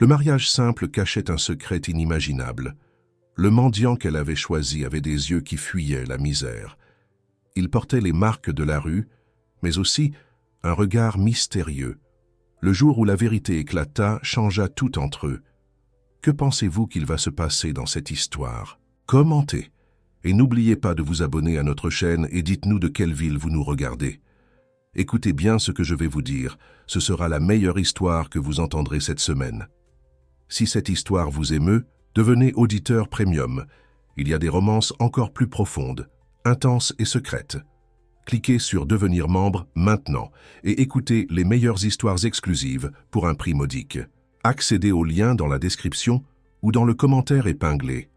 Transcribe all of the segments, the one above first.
Le mariage simple cachait un secret inimaginable. Le mendiant qu'elle avait choisi avait des yeux qui fuyaient la misère. Il portait les marques de la rue, mais aussi un regard mystérieux. Le jour où la vérité éclata, changea tout entre eux. Que pensez-vous qu'il va se passer dans cette histoire? Commentez, et n'oubliez pas de vous abonner à notre chaîne et dites-nous de quelle ville vous nous regardez. Écoutez bien ce que je vais vous dire, ce sera la meilleure histoire que vous entendrez cette semaine. Si cette histoire vous émeut, devenez auditeur premium. Il y a des romances encore plus profondes, intenses et secrètes. Cliquez sur devenir membre maintenant et écoutez les meilleures histoires exclusives pour un prix modique. Accédez au lien dans la description ou dans le commentaire épinglé.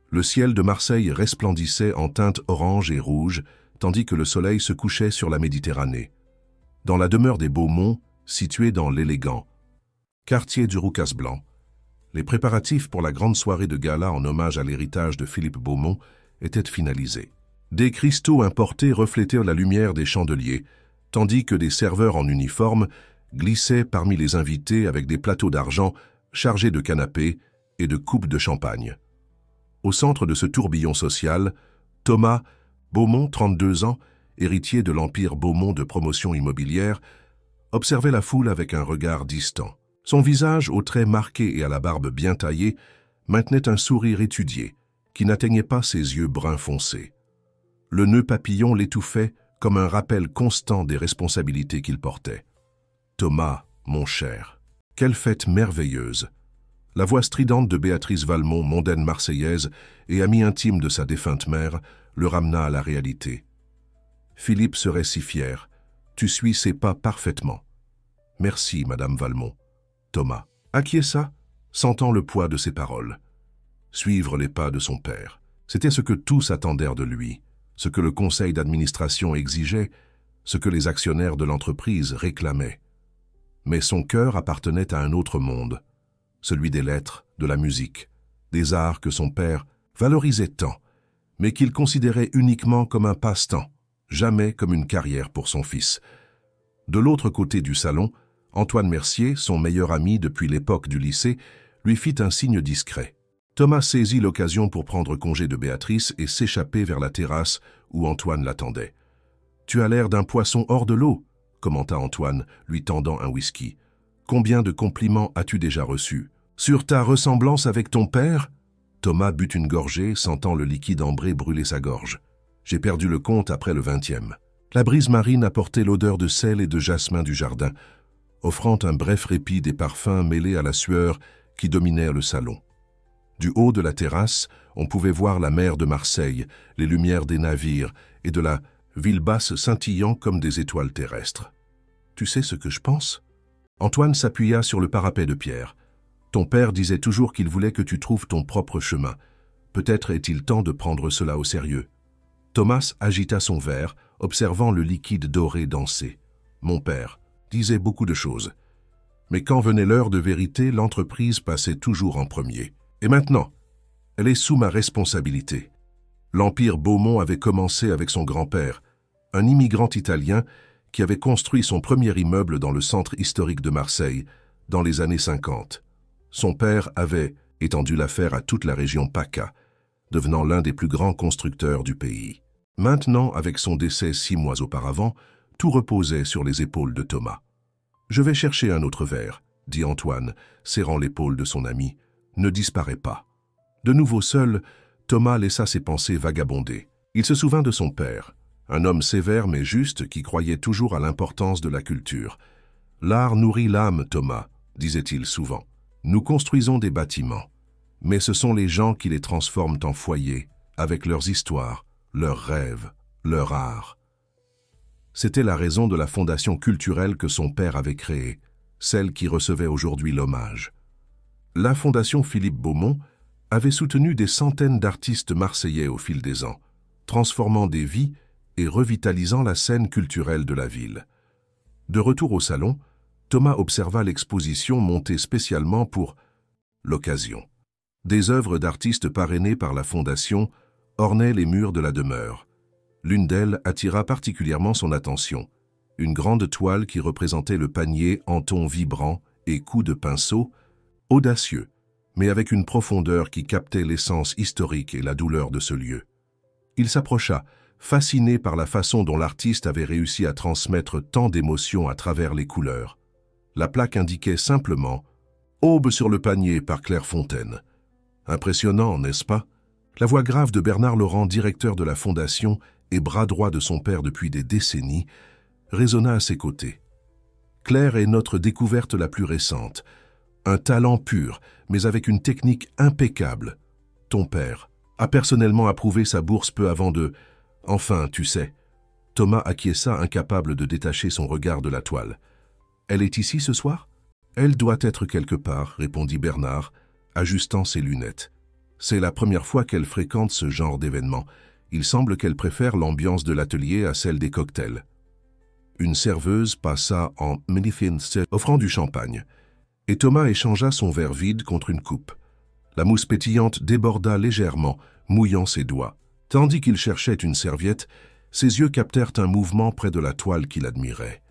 Le ciel de Marseille resplendissait en teintes orange et rouge, tandis que le soleil se couchait sur la Méditerranée. Dans la demeure des Beaumont, située dans l'élégant quartier du Roucas-Blanc, les préparatifs pour la grande soirée de gala en hommage à l'héritage de Philippe Beaumont étaient finalisés. Des cristaux importés reflétaient la lumière des chandeliers, tandis que des serveurs en uniforme glissaient parmi les invités avec des plateaux d'argent chargés de canapés et de coupes de champagne. Au centre de ce tourbillon social, Thomas Beaumont, 32 ans, héritier de l'empire Beaumont de promotion immobilière, observait la foule avec un regard distant. Son visage, aux traits marqués et à la barbe bien taillée, maintenait un sourire étudié, qui n'atteignait pas ses yeux bruns foncés. Le nœud papillon l'étouffait comme un rappel constant des responsabilités qu'il portait. « Thomas, mon cher, quelle fête merveilleuse !» La voix stridente de Béatrice Valmont, mondaine marseillaise et amie intime de sa défunte mère, le ramena à la réalité. « Philippe serait si fier. Tu suis ses pas parfaitement. »« Merci, Madame Valmont. » Thomas acquiesça, sentant le poids de ses paroles. Suivre les pas de son père, c'était ce que tous attendèrent de lui, ce que le conseil d'administration exigeait, ce que les actionnaires de l'entreprise réclamaient. Mais son cœur appartenait à un autre monde, celui des lettres, de la musique, des arts que son père valorisait tant, mais qu'il considérait uniquement comme un passe-temps, jamais comme une carrière pour son fils. De l'autre côté du salon, Antoine Mercier, son meilleur ami depuis l'époque du lycée, lui fit un signe discret. Thomas saisit l'occasion pour prendre congé de Béatrice et s'échapper vers la terrasse où Antoine l'attendait. « Tu as l'air d'un poisson hors de l'eau », commenta Antoine, lui tendant un whisky. « Combien de compliments as-tu déjà reçus? Sur ta ressemblance avec ton père ?» Thomas but une gorgée, sentant le liquide ambré brûler sa gorge. « J'ai perdu le compte après le 20e. » La brise marine apportait l'odeur de sel et de jasmin du jardin, offrant un bref répit des parfums mêlés à la sueur qui dominèrent le salon. Du haut de la terrasse, on pouvait voir la mer de Marseille, les lumières des navires et de la ville basse scintillant comme des étoiles terrestres. « Tu sais ce que je pense ?» Antoine s'appuya sur le parapet de pierre. « Ton père disait toujours qu'il voulait que tu trouves ton propre chemin. Peut-être est-il temps de prendre cela au sérieux. » Thomas agita son verre, observant le liquide doré danser. « Mon père disait beaucoup de choses. Mais quand venait l'heure de vérité, l'entreprise passait toujours en premier. Et maintenant, elle est sous ma responsabilité. L'empire Beaumont avait commencé avec son grand-père, un immigrant italien qui avait construit son premier immeuble dans le centre historique de Marseille, dans les années 50. Son père avait étendu l'affaire à toute la région PACA, devenant l'un des plus grands constructeurs du pays. Maintenant, avec son décès 6 mois auparavant, tout reposait sur les épaules de Thomas. « Je vais chercher un autre verre, » dit Antoine, serrant l'épaule de son ami. « Ne disparais pas. » De nouveau seul, Thomas laissa ses pensées vagabonder. Il se souvint de son père, un homme sévère mais juste qui croyait toujours à l'importance de la culture. « L'art nourrit l'âme, Thomas, » disait-il souvent. « Nous construisons des bâtiments, mais ce sont les gens qui les transforment en foyers, avec leurs histoires, leurs rêves, leur art. » C'était la raison de la fondation culturelle que son père avait créée, celle qui recevait aujourd'hui l'hommage. La fondation Philippe Beaumont avait soutenu des centaines d'artistes marseillais au fil des ans, transformant des vies et revitalisant la scène culturelle de la ville. De retour au salon, Thomas observa l'exposition montée spécialement pour l'occasion. Des œuvres d'artistes parrainées par la fondation ornaient les murs de la demeure. L'une d'elles attira particulièrement son attention, une grande toile qui représentait le panier en tons vibrants et coups de pinceau, audacieux, mais avec une profondeur qui captait l'essence historique et la douleur de ce lieu. Il s'approcha, fasciné par la façon dont l'artiste avait réussi à transmettre tant d'émotions à travers les couleurs. La plaque indiquait simplement « Aube sur le panier par Clairefontaine ». Impressionnant, n'est-ce pas? La voix grave de Bernard Laurent, directeur de la Fondation et bras droit de son père depuis des décennies, résonna à ses côtés. Claire est notre découverte la plus récente. Un talent pur, mais avec une technique impeccable. Ton père a personnellement approuvé sa bourse peu avant de... Enfin, tu sais. Thomas acquiesça, incapable de détacher son regard de la toile. Elle est ici ce soir? Elle doit être quelque part, répondit Bernard, ajustant ses lunettes. C'est la première fois qu'elle fréquente ce genre d'événement. Il semble qu'elle préfère l'ambiance de l'atelier à celle des cocktails. Une serveuse passa en magnifique offrant du champagne, et Thomas échangea son verre vide contre une coupe. La mousse pétillante déborda légèrement, mouillant ses doigts. Tandis qu'il cherchait une serviette, ses yeux captèrent un mouvement près de la toile qu'il admirait.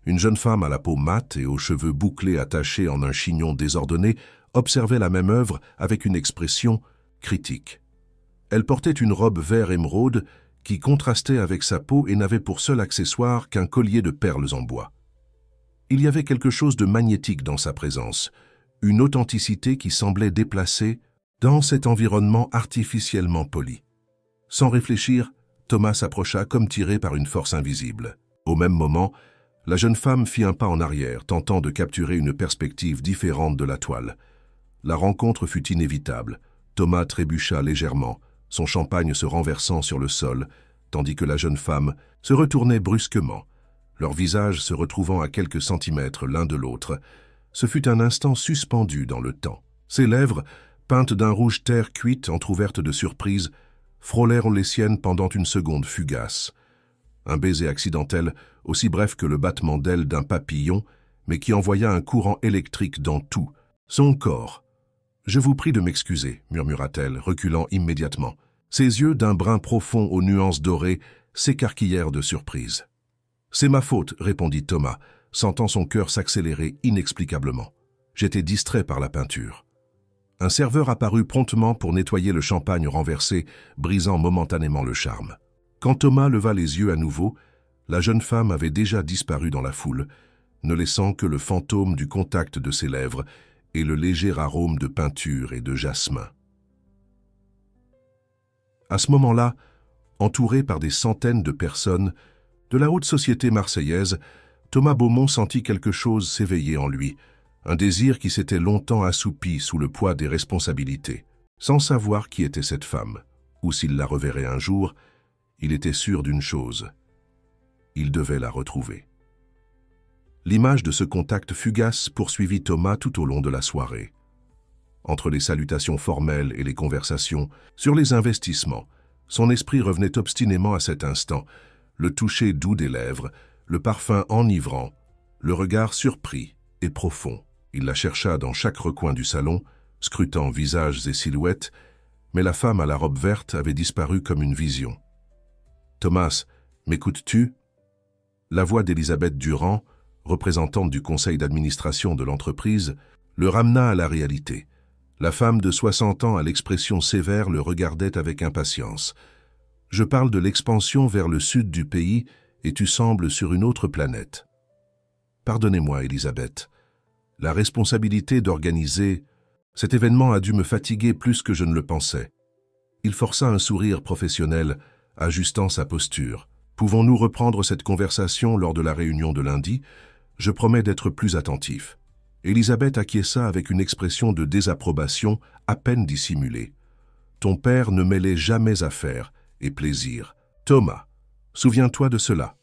Une jeune femme à la peau mate et aux cheveux bouclés attachés en un chignon désordonné observait la même œuvre avec une expression critique. Elle portait une robe vert émeraude qui contrastait avec sa peau et n'avait pour seul accessoire qu'un collier de perles en bois. Il y avait quelque chose de magnétique dans sa présence, une authenticité qui semblait déplacée dans cet environnement artificiellement poli. Sans réfléchir, Thomas s'approcha comme tiré par une force invisible. Au même moment, la jeune femme fit un pas en arrière, tentant de capturer une perspective différente de la toile. La rencontre fut inévitable. Thomas trébucha légèrement, son champagne se renversant sur le sol, tandis que la jeune femme se retournait brusquement, leurs visages se retrouvant à quelques centimètres l'un de l'autre. Ce fut un instant suspendu dans le temps. Ses lèvres, peintes d'un rouge terre cuite entr'ouvertes de surprise, frôlèrent les siennes pendant une seconde fugace. Un baiser accidentel, aussi bref que le battement d'ailes d'un papillon, mais qui envoya un courant électrique dans tout, son corps. « Je vous prie de m'excuser », murmura-t-elle, reculant immédiatement. Ses yeux, d'un brun profond aux nuances dorées, s'écarquillèrent de surprise. « C'est ma faute », répondit Thomas, sentant son cœur s'accélérer inexplicablement. « J'étais distrait par la peinture. » Un serveur apparut promptement pour nettoyer le champagne renversé, brisant momentanément le charme. Quand Thomas leva les yeux à nouveau, la jeune femme avait déjà disparu dans la foule, ne laissant que le fantôme du contact de ses lèvres et le léger arôme de peinture et de jasmin. À ce moment-là, entouré par des centaines de personnes, de la haute société marseillaise, Thomas Beaumont sentit quelque chose s'éveiller en lui, un désir qui s'était longtemps assoupi sous le poids des responsabilités. Sans savoir qui était cette femme, ou s'il la reverrait un jour, il était sûr d'une chose. Il devait la retrouver. L'image de ce contact fugace poursuivit Thomas tout au long de la soirée. Entre les salutations formelles et les conversations sur les investissements, son esprit revenait obstinément à cet instant, le toucher doux des lèvres, le parfum enivrant, le regard surpris et profond. Il la chercha dans chaque recoin du salon, scrutant visages et silhouettes, mais la femme à la robe verte avait disparu comme une vision. « Thomas, m'écoutes-tu » La voix d'Elisabeth Durand, représentante du conseil d'administration de l'entreprise, le ramena à la réalité. La femme de 60 ans à l'expression sévère le regardait avec impatience. « Je parle de l'expansion vers le sud du pays et tu sembles sur une autre planète. » Pardonnez-moi, Elisabeth. La responsabilité d'organiser cet événement a dû me fatiguer plus que je ne le pensais. Il força un sourire professionnel, ajustant sa posture. Pouvons-nous reprendre cette conversation lors de la réunion de lundi? Je promets d'être plus attentif. Elisabeth acquiesça avec une expression de désapprobation à peine dissimulée. Ton père ne mêlait jamais affaires et plaisir. Thomas, souviens-toi de cela.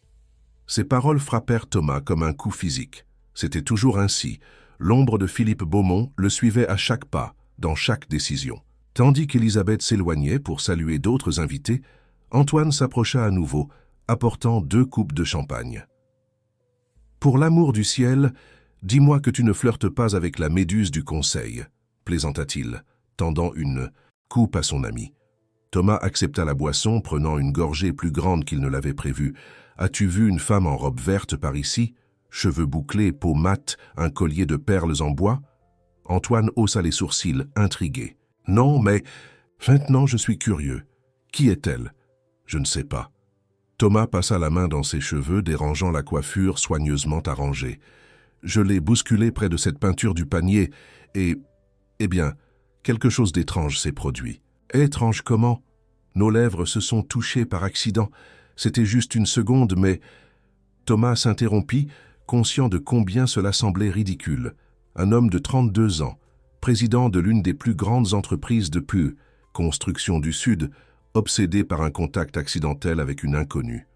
Ces paroles frappèrent Thomas comme un coup physique. C'était toujours ainsi. L'ombre de Philippe Beaumont le suivait à chaque pas, dans chaque décision. Tandis qu'Elisabeth s'éloignait pour saluer d'autres invités, Antoine s'approcha à nouveau, apportant 2 coupes de champagne. « Pour l'amour du ciel, dis-moi que tu ne flirtes pas avec la méduse du conseil, » plaisanta-t-il, tendant une coupe à son ami. Thomas accepta la boisson, prenant une gorgée plus grande qu'il ne l'avait prévu. « As-tu vu une femme en robe verte par ici? Cheveux bouclés, peau mate, un collier de perles en bois ?» Antoine haussa les sourcils, intrigué. « Non, mais maintenant je suis curieux. Qui est-elle? » « Je ne sais pas. » Thomas passa la main dans ses cheveux, dérangeant la coiffure soigneusement arrangée. « Je l'ai bousculée près de cette peinture du panier et... Eh bien, quelque chose d'étrange s'est produit. »« Étrange comment? Nos lèvres se sont touchées par accident. C'était juste une seconde, mais... » Thomas s'interrompit, conscient de combien cela semblait ridicule. Un homme de 32 ans, président de l'une des plus grandes entreprises de Pau, Construction du Sud, obsédé par un contact accidentel avec une inconnue.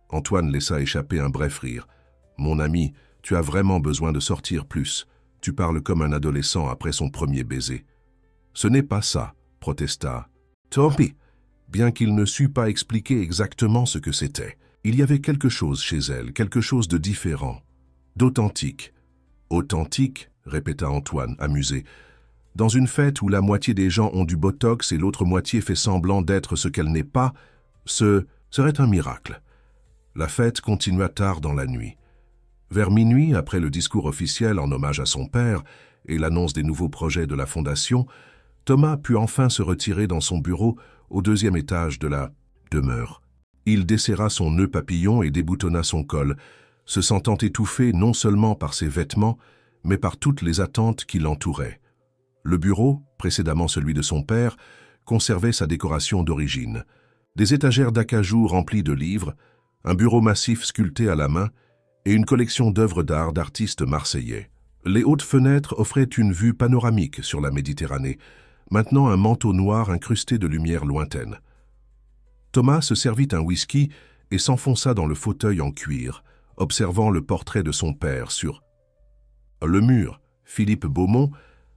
Antoine laissa échapper un bref rire. « Mon ami, tu as vraiment besoin de sortir plus. Tu parles comme un adolescent après son premier baiser. »« Ce n'est pas ça, » protesta Tommy, bien qu'il ne sût pas expliquer exactement ce que c'était. Il y avait quelque chose chez elle, quelque chose de différent, d'authentique. « Authentique ?» répéta Antoine, amusé. « Dans une fête où la moitié des gens ont du botox et l'autre moitié fait semblant d'être ce qu'elle n'est pas, ce serait un miracle. » La fête continua tard dans la nuit. Vers minuit, après le discours officiel en hommage à son père et l'annonce des nouveaux projets de la Fondation, Thomas put enfin se retirer dans son bureau au 2e étage de la demeure. Il desserra son nœud papillon et déboutonna son col, se sentant étouffé non seulement par ses vêtements, mais par toutes les attentes qui l'entouraient. Le bureau, précédemment celui de son père, conservait sa décoration d'origine. Des étagères d'acajou remplies de livres, un bureau massif sculpté à la main et une collection d'œuvres d'art d'artistes marseillais. Les hautes fenêtres offraient une vue panoramique sur la Méditerranée, maintenant un manteau noir incrusté de lumière lointaine. Thomas se servit un whisky et s'enfonça dans le fauteuil en cuir, observant le portrait de son père sur le mur. Philippe Beaumont,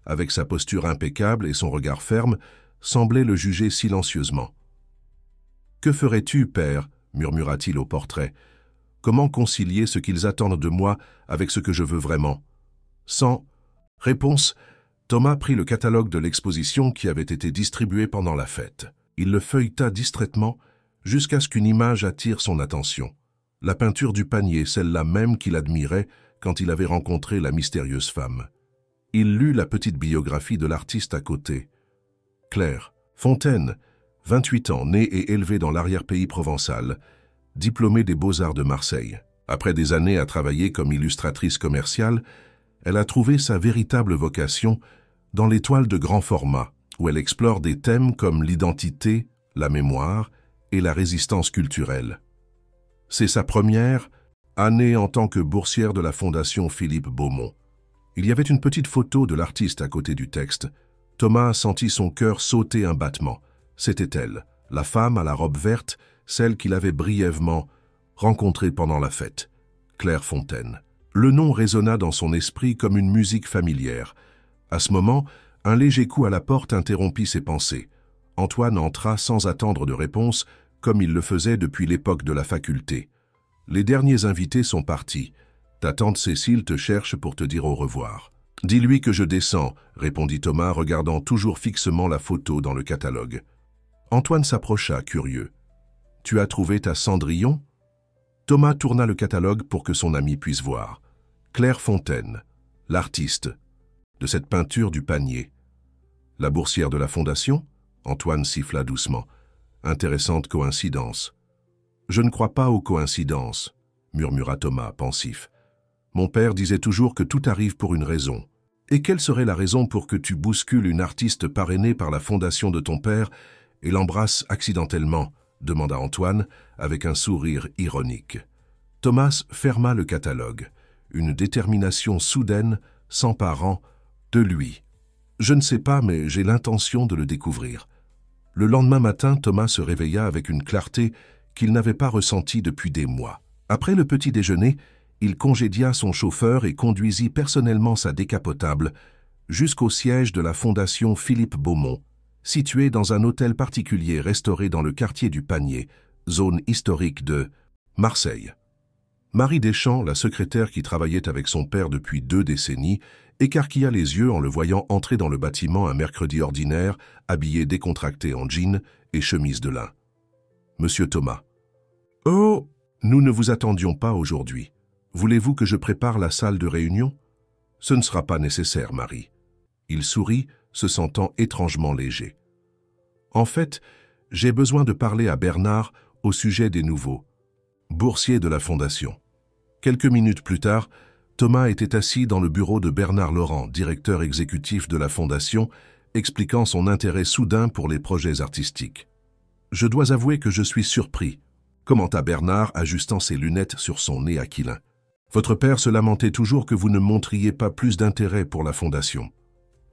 avec sa posture impeccable et son regard ferme, semblait le juger silencieusement. « Que ferais-tu, père ?» murmura-t-il au portrait. « Comment concilier ce qu'ils attendent de moi avec ce que je veux vraiment ?» Sans réponse, Thomas prit le catalogue de l'exposition qui avait été distribué pendant la fête. Il le feuilleta distraitement jusqu'à ce qu'une image attire son attention. La peinture du panier, celle-là même qu'il admirait quand il avait rencontré la mystérieuse femme. Il lut la petite biographie de l'artiste à côté. Claire Fontaine, 28 ans, née et élevée dans l'arrière-pays provençal, diplômée des Beaux-Arts de Marseille. Après des années à travailler comme illustratrice commerciale, elle a trouvé sa véritable vocation dans les toiles de grand format, où elle explore des thèmes comme l'identité, la mémoire et la résistance culturelle. C'est sa première année en tant que boursière de la Fondation Philippe Beaumont. Il y avait une petite photo de l'artiste à côté du texte. Thomas sentit son cœur sauter un battement. C'était elle, la femme à la robe verte, celle qu'il avait brièvement rencontrée pendant la fête, Claire Fontaine. Le nom résonna dans son esprit comme une musique familière. À ce moment, un léger coup à la porte interrompit ses pensées. Antoine entra sans attendre de réponse, comme il le faisait depuis l'époque de la faculté. Les derniers invités sont partis. Ta tante Cécile te cherche pour te dire au revoir. « Dis-lui que je descends », répondit Thomas, regardant toujours fixement la photo dans le catalogue. Antoine s'approcha, curieux. « Tu as trouvé ta Cendrillon ?» Thomas tourna le catalogue pour que son ami puisse voir. Claire Fontaine, l'artiste, de cette peinture du panier. La boursière de la Fondation ? Antoine siffla doucement. Intéressante coïncidence. Je ne crois pas aux coïncidences, murmura Thomas, pensif. Mon père disait toujours que tout arrive pour une raison. Et quelle serait la raison pour que tu bouscules une artiste parrainée par la fondation de ton père et l'embrasses accidentellement ? Demanda Antoine, avec un sourire ironique. Thomas ferma le catalogue. Une détermination soudaine s'emparant de lui. Je ne sais pas, mais j'ai l'intention de le découvrir. Le lendemain matin, Thomas se réveilla avec une clarté qu'il n'avait pas ressentie depuis des mois. Après le petit déjeuner, il congédia son chauffeur et conduisit personnellement sa décapotable jusqu'au siège de la Fondation Philippe Beaumont, situé dans un hôtel particulier restauré dans le quartier du Panier, zone historique de Marseille. Marie Deschamps, la secrétaire qui travaillait avec son père depuis 2 décennies, écarquilla les yeux en le voyant entrer dans le bâtiment un mercredi ordinaire, habillé décontracté en jean et chemise de lin. « Monsieur Thomas. »« Oh, nous ne vous attendions pas aujourd'hui. Voulez-vous que je prépare la salle de réunion ? » « Ce ne sera pas nécessaire, Marie. Il sourit, se sentant étrangement léger. En fait, j'ai besoin de parler à Bernard au sujet des nouveaux boursiers de la Fondation. Quelques minutes plus tard, Thomas était assis dans le bureau de Bernard Laurent, directeur exécutif de la Fondation, expliquant son intérêt soudain pour les projets artistiques. « Je dois avouer que je suis surpris », commenta Bernard, ajustant ses lunettes sur son nez aquilin. « Votre père se lamentait toujours que vous ne montriez pas plus d'intérêt pour la Fondation. »«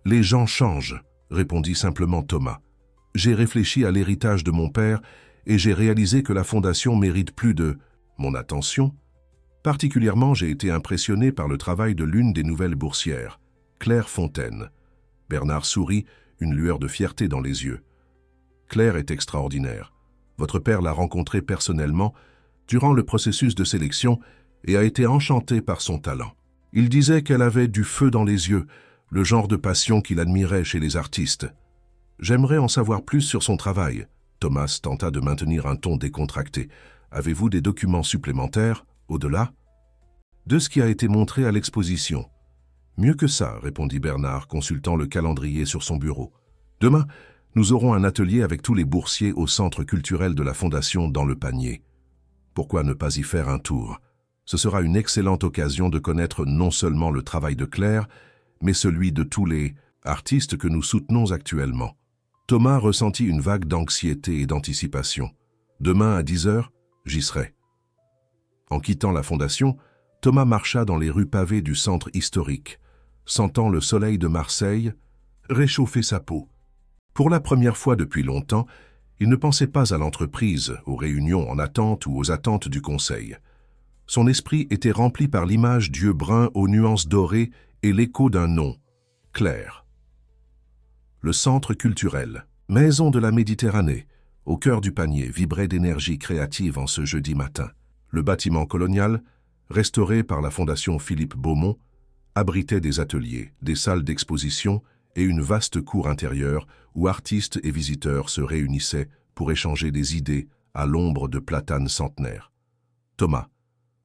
Les gens changent », répondit simplement Thomas. « J'ai réfléchi à l'héritage de mon père et j'ai réalisé que la Fondation mérite plus de mon attention. Particulièrement, j'ai été impressionné par le travail de l'une des nouvelles boursières, Claire Fontaine. » Bernard sourit, une lueur de fierté dans les yeux. « Claire est extraordinaire. Votre père l'a rencontrée personnellement durant le processus de sélection et a été enchanté par son talent. Il disait qu'elle avait du feu dans les yeux, le genre de passion qu'il admirait chez les artistes. J'aimerais en savoir plus sur son travail. » Thomas tenta de maintenir un ton décontracté. « Avez-vous des documents supplémentaires, au-delà de ce qui a été montré à l'exposition ?»« Mieux que ça, » répondit Bernard, consultant le calendrier sur son bureau. « Demain, nous aurons un atelier avec tous les boursiers au centre culturel de la Fondation dans le panier. Pourquoi ne pas y faire un tour? Ce sera une excellente occasion de connaître non seulement le travail de Claire, mais celui de tous les artistes que nous soutenons actuellement. » Thomas ressentit une vague d'anxiété et d'anticipation. « Demain à 10 heures, j'y serai. » En quittant la Fondation, Thomas marcha dans les rues pavées du centre historique, sentant le soleil de Marseille réchauffer sa peau. Pour la première fois depuis longtemps, il ne pensait pas à l'entreprise, aux réunions en attente ou aux attentes du conseil. Son esprit était rempli par l'image d'yeux bruns aux nuances dorées et l'écho d'un nom, Claire. Le centre culturel, maison de la Méditerranée, au cœur du panier, vibrait d'énergie créative en ce jeudi matin. Le bâtiment colonial, restauré par la Fondation Philippe Beaumont, abritait des ateliers, des salles d'exposition et une vaste cour intérieure où artistes et visiteurs se réunissaient pour échanger des idées à l'ombre de platanes centenaires. Thomas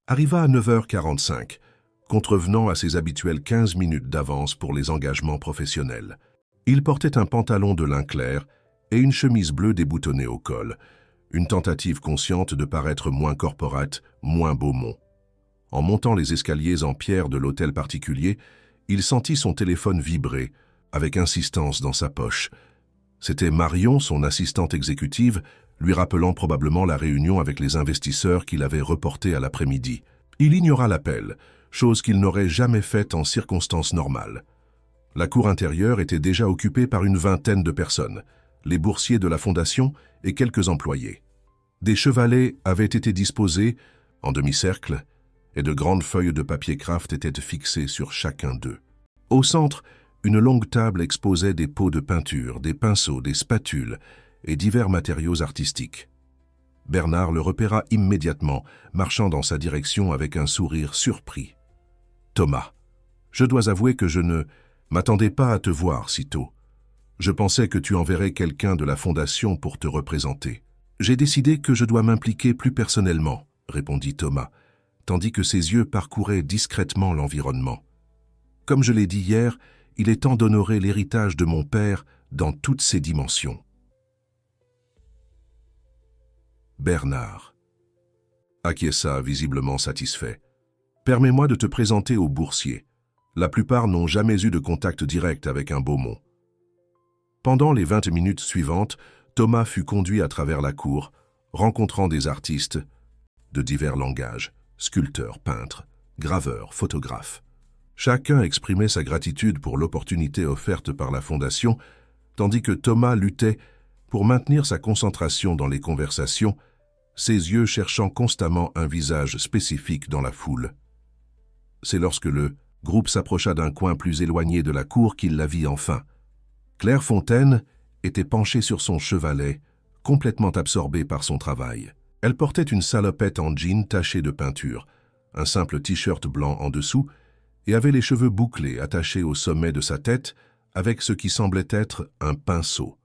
arriva à 9h45, contrevenant à ses habituelles 15 minutes d'avance pour les engagements professionnels. Il portait un pantalon de lin clair et une chemise bleue déboutonnée au col, une tentative consciente de paraître moins corporate, moins Beaumont. En montant les escaliers en pierre de l'hôtel particulier, il sentit son téléphone vibrer, avec insistance dans sa poche. C'était Marion, son assistante exécutive, lui rappelant probablement la réunion avec les investisseurs qu'il avait reportée à l'après-midi. Il ignora l'appel, chose qu'il n'aurait jamais faite en circonstances normales. La cour intérieure était déjà occupée par une vingtaine de personnes, les boursiers de la Fondation et quelques employés. Des chevalets avaient été disposés en demi-cercle et de grandes feuilles de papier craft étaient fixées sur chacun d'eux. Au centre, une longue table exposait des pots de peinture, des pinceaux, des spatules et divers matériaux artistiques. Bernard le repéra immédiatement, marchant dans sa direction avec un sourire surpris. « Thomas, je dois avouer que je ne m'attendais pas à te voir si tôt. Je pensais que tu enverrais quelqu'un de la Fondation pour te représenter. J'ai décidé que je dois m'impliquer plus personnellement, » répondit Thomas, tandis que ses yeux parcouraient discrètement l'environnement. « Comme je l'ai dit hier, il est temps d'honorer l'héritage de mon père dans toutes ses dimensions. » Bernard acquiesça visiblement satisfait. « Permets-moi de te présenter aux boursiers. La plupart n'ont jamais eu de contact direct avec un Beaumont. » Pendant les 20 minutes suivantes, Thomas fut conduit à travers la cour, rencontrant des artistes de divers langages, sculpteurs, peintres, graveurs, photographes. Chacun exprimait sa gratitude pour l'opportunité offerte par la Fondation, tandis que Thomas luttait pour maintenir sa concentration dans les conversations, ses yeux cherchant constamment un visage spécifique dans la foule. C'est lorsque le groupe s'approcha d'un coin plus éloigné de la cour qu'il la vit enfin. Claire Fontaine était penchée sur son chevalet, complètement absorbée par son travail. Elle portait une salopette en jean tachée de peinture, un simple t-shirt blanc en dessous, et avait les cheveux bouclés attachés au sommet de sa tête avec ce qui semblait être un pinceau.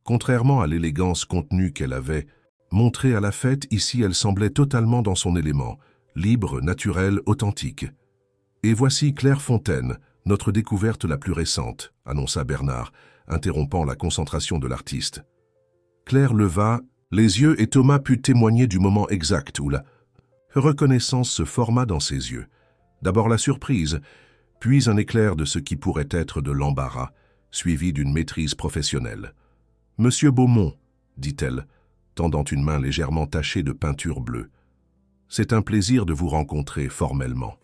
Contrairement à l'élégance contenue qu'elle avait montrée à la fête, ici elle semblait totalement dans son élément, libre, naturelle, authentique. Et voici Claire Fontaine, Notre découverte la plus récente, annonça Bernard, interrompant la concentration de l'artiste. Claire leva les yeux et Thomas put témoigner du moment exact où la reconnaissance se forma dans ses yeux. D'abord la surprise, puis un éclair de ce qui pourrait être de l'embarras, suivi d'une maîtrise professionnelle. « Monsieur Beaumont, » dit-elle, tendant une main légèrement tachée de peinture bleue. « C'est un plaisir de vous rencontrer formellement. »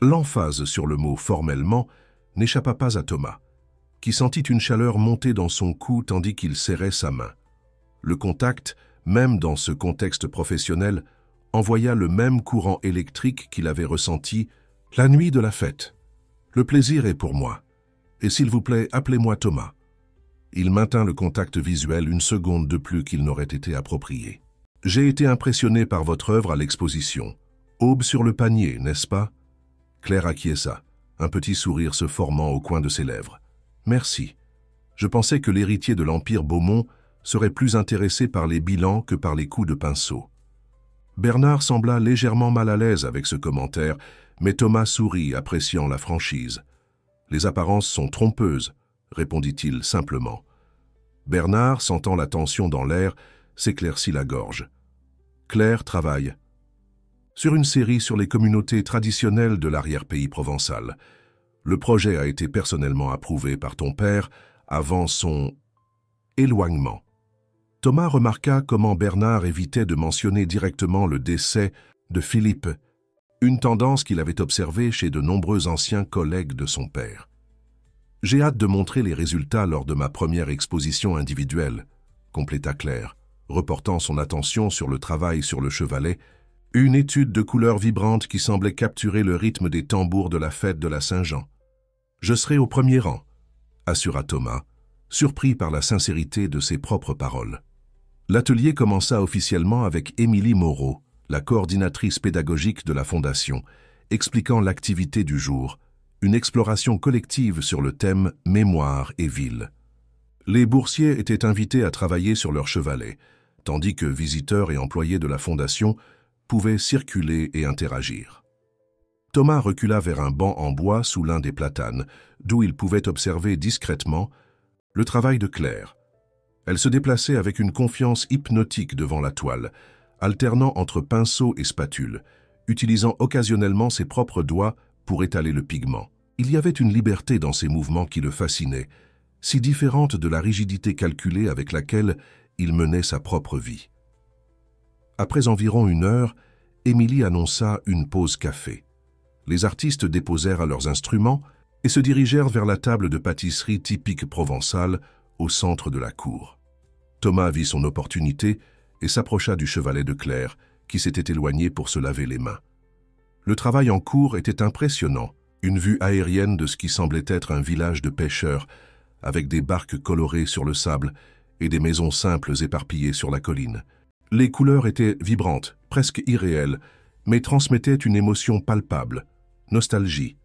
L'emphase sur le mot « formellement » n'échappa pas à Thomas, qui sentit une chaleur monter dans son cou tandis qu'il serrait sa main. Le contact, même dans ce contexte professionnel, envoya le même courant électrique qu'il avait ressenti la nuit de la fête. « Le plaisir est pour moi. Et s'il vous plaît, appelez-moi Thomas. » Il maintint le contact visuel une seconde de plus qu'il n'aurait été approprié. « J'ai été impressionné par votre œuvre à l'exposition. Aube sur le panier, n'est-ce pas ?» Claire acquiesça, un petit sourire se formant au coin de ses lèvres. « Merci. Je pensais que l'héritier de l'Empire Beaumont serait plus intéressé par les bilans que par les coups de pinceau. » Bernard sembla légèrement mal à l'aise avec ce commentaire, mais Thomas sourit, appréciant la franchise. « Les apparences sont trompeuses, » répondit-il simplement. Bernard, sentant la tension dans l'air, s'éclaircit la gorge. Claire travaille sur une série sur les communautés traditionnelles de l'arrière-pays provençal. Le projet a été personnellement approuvé par ton père avant son éloignement. Thomas remarqua comment Bernard évitait de mentionner directement le décès de Philippe, une tendance qu'il avait observée chez de nombreux anciens collègues de son père. « J'ai hâte de montrer les résultats lors de ma première exposition individuelle, » compléta Claire, reportant son attention sur le travail sur le chevalet, une étude de couleurs vibrantes qui semblait capturer le rythme des tambours de la fête de la Saint-Jean. « Je serai au premier rang, » assura Thomas, surpris par la sincérité de ses propres paroles. L'atelier commença officiellement avec Émilie Moreau, la coordinatrice pédagogique de la Fondation, expliquant l'activité du jour, une exploration collective sur le thème « Mémoire et ville ». Les boursiers étaient invités à travailler sur leur chevalet, tandis que visiteurs et employés de la Fondation pouvaient circuler et interagir. Thomas recula vers un banc en bois sous l'un des platanes, d'où il pouvait observer discrètement le travail de Claire. Elle se déplaçait avec une confiance hypnotique devant la toile, alternant entre pinceau et spatule, utilisant occasionnellement ses propres doigts pour étaler le pigment. Il y avait une liberté dans ses mouvements qui le fascinait, si différente de la rigidité calculée avec laquelle il menait sa propre vie. Après environ 1 heure, Émilie annonça une pause café. Les artistes déposèrent à leurs instruments et se dirigèrent vers la table de pâtisserie typique provençale au centre de la cour. Thomas vit son opportunité et s'approcha du chevalet de Claire, qui s'était éloigné pour se laver les mains. Le travail en cours était impressionnant, une vue aérienne de ce qui semblait être un village de pêcheurs, avec des barques colorées sur le sable et des maisons simples éparpillées sur la colline. Les couleurs étaient vibrantes, presque irréelles, mais transmettaient une émotion palpable, nostalgie,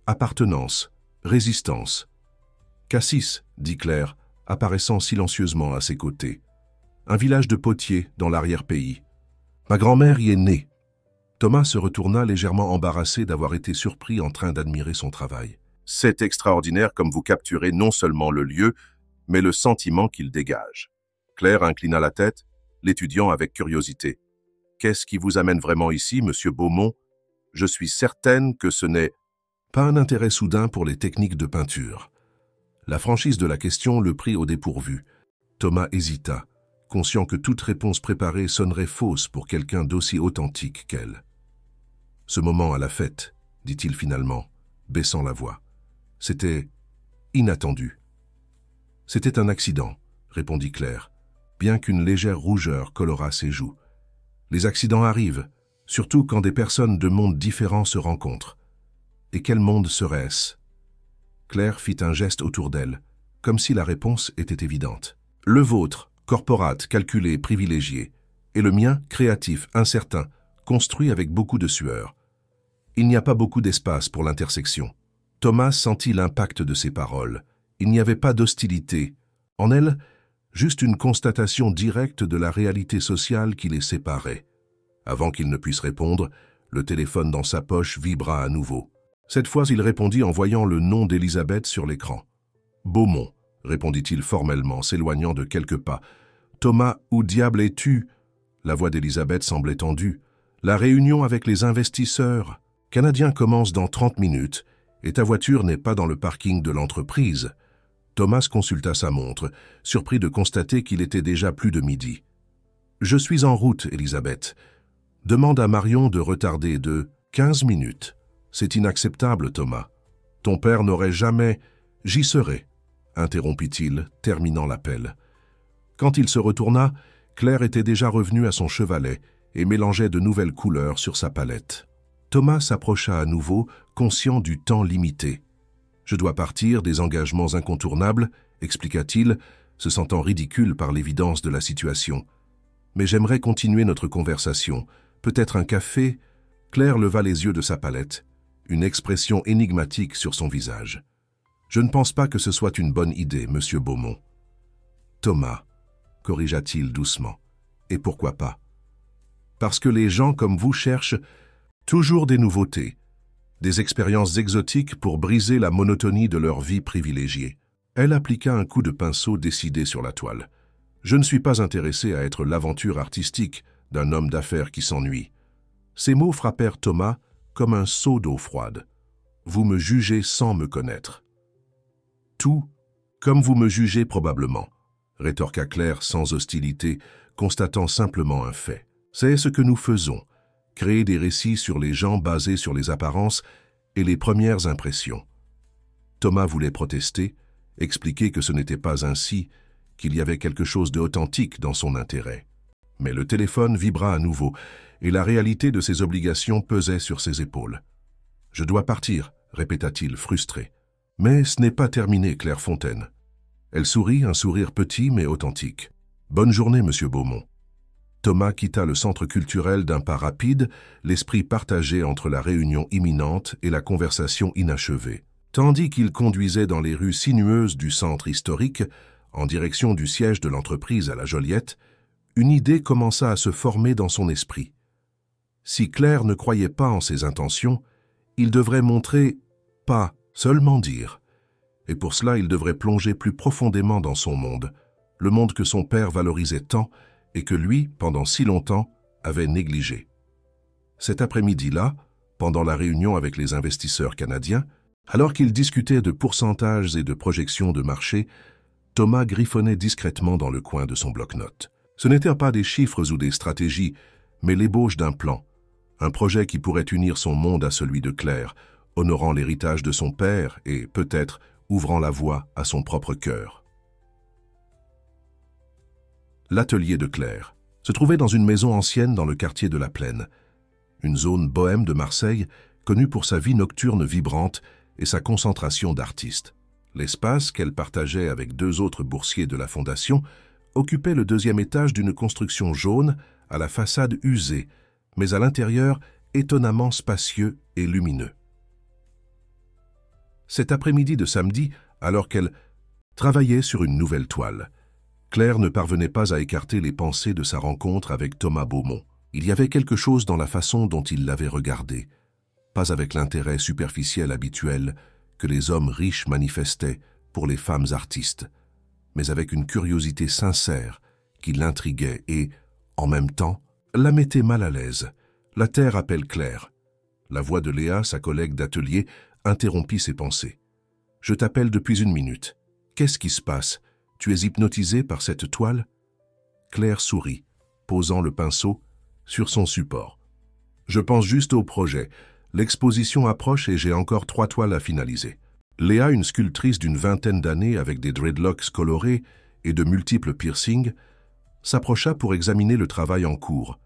appartenance, résistance. « Cassis », dit Claire, apparaissant silencieusement à ses côtés. « Un village de potiers dans l'arrière-pays. Ma grand-mère y est née. » Thomas se retourna légèrement embarrassé d'avoir été surpris en train d'admirer son travail. « C'est extraordinaire comme vous capturez non seulement le lieu, mais le sentiment qu'il dégage. » Claire inclina la tête, l'étudiant avec curiosité. « Qu'est-ce qui vous amène vraiment ici, monsieur Beaumont? Je suis certaine que ce n'est pas un intérêt soudain pour les techniques de peinture. » La franchise de la question le prit au dépourvu. Thomas hésita, conscient que toute réponse préparée sonnerait fausse pour quelqu'un d'aussi authentique qu'elle. « Ce moment à la fête, » dit-il finalement, baissant la voix. « C'était inattendu. »« C'était un accident, » répondit Claire, bien qu'une légère rougeur colora ses joues. « Les accidents arrivent, surtout quand des personnes de mondes différents se rencontrent. Et quel monde serait-ce » Claire fit un geste autour d'elle, comme si la réponse était évidente. « Le vôtre, corporate, calculé, privilégié, et le mien, créatif, incertain, construit avec beaucoup de sueur. Il n'y a pas beaucoup d'espace pour l'intersection. » Thomas sentit l'impact de ses paroles. Il n'y avait pas d'hostilité. En elle, juste une constatation directe de la réalité sociale qui les séparait. Avant qu'il ne puisse répondre, le téléphone dans sa poche vibra à nouveau. Cette fois, il répondit en voyant le nom d'Elisabeth sur l'écran. « Beaumont », répondit-il formellement, s'éloignant de quelques pas. « Thomas, où diable es-tu » La voix d'Elisabeth semblait tendue. « La réunion avec les investisseurs. Canadien commence dans 30 minutes, et ta voiture n'est pas dans le parking de l'entreprise. » Thomas consulta sa montre, surpris de constater qu'il était déjà plus de midi. « Je suis en route, Elisabeth. Demande à Marion de retarder de 15 minutes. C'est inacceptable, Thomas. Ton père n'aurait jamais... J'y serai, interrompit-il, terminant l'appel. Quand il se retourna, Claire était déjà revenue à son chevalet et mélangeait de nouvelles couleurs sur sa palette. Thomas s'approcha à nouveau, conscient du temps limité. « Je dois partir, des engagements incontournables, expliqua-t-il, se sentant ridicule par l'évidence de la situation. Mais j'aimerais continuer notre conversation. Peut-être un café ?» Claire leva les yeux de sa palette, une expression énigmatique sur son visage. « Je ne pense pas que ce soit une bonne idée, monsieur Beaumont. »« Thomas, » corrigea-t-il doucement. « Et pourquoi pas ? Parce que les gens comme vous cherchent toujours des nouveautés, des expériences exotiques pour briser la monotonie de leur vie privilégiée. » Elle appliqua un coup de pinceau décidé sur la toile. « Je ne suis pas intéressé à être l'aventure artistique d'un homme d'affaires qui s'ennuie. » Ces mots frappèrent Thomas comme un seau d'eau froide. « Vous me jugez sans me connaître. »« Tout, comme vous me jugez probablement, » rétorqua Claire sans hostilité, constatant simplement un fait. « C'est ce que nous faisons, créer des récits sur les gens basés sur les apparences et les premières impressions. » Thomas voulait protester, expliquer que ce n'était pas ainsi, qu'il y avait quelque chose d'authentique dans son intérêt. Mais le téléphone vibra à nouveau, et la réalité de ses obligations pesait sur ses épaules. « Je dois partir », répéta-t-il, frustré. « Mais ce n'est pas terminé, Claire Fontaine. » Elle sourit, un sourire petit mais authentique. « Bonne journée, monsieur Beaumont. » Thomas quitta le centre culturel d'un pas rapide, l'esprit partagé entre la réunion imminente et la conversation inachevée. Tandis qu'il conduisait dans les rues sinueuses du centre historique, en direction du siège de l'entreprise à la Joliette, une idée commença à se former dans son esprit. Si Claire ne croyait pas en ses intentions, il devrait montrer, pas seulement dire. Et pour cela, il devrait plonger plus profondément dans son monde, le monde que son père valorisait tant et que lui, pendant si longtemps, avait négligé. Cet après-midi-là, pendant la réunion avec les investisseurs canadiens, alors qu'ils discutaient de pourcentages et de projections de marché, Thomas griffonnait discrètement dans le coin de son bloc-notes. Ce n'étaient pas des chiffres ou des stratégies, mais l'ébauche d'un plan, un projet qui pourrait unir son monde à celui de Claire, honorant l'héritage de son père et, peut-être, ouvrant la voie à son propre cœur. L'atelier de Claire se trouvait dans une maison ancienne dans le quartier de la Plaine, une zone bohème de Marseille connue pour sa vie nocturne vibrante et sa concentration d'artistes. L'espace qu'elle partageait avec 2 autres boursiers de la Fondation occupait le 2e étage d'une construction jaune à la façade usée, mais à l'intérieur étonnamment spacieux et lumineux. Cet après-midi de samedi, alors qu'elle travaillait sur une nouvelle toile, Claire ne parvenait pas à écarter les pensées de sa rencontre avec Thomas Beaumont. Il y avait quelque chose dans la façon dont il l'avait regardé, pas avec l'intérêt superficiel habituel que les hommes riches manifestaient pour les femmes artistes, mais avec une curiosité sincère qui l'intriguait et, en même temps, la mettait mal à l'aise. « La terre appelle Claire. » La voix de Léa, sa collègue d'atelier, interrompit ses pensées. « Je t'appelle depuis 1 minute. Qu'est-ce qui se passe? Tu es hypnotisé par cette toile ?» Claire sourit, posant le pinceau sur son support. « Je pense juste au projet. L'exposition approche et j'ai encore 3 toiles à finaliser. » Léa, une sculptrice d'une 20aine d'années avec des dreadlocks colorés et de multiples piercings, s'approcha pour examiner le travail en cours.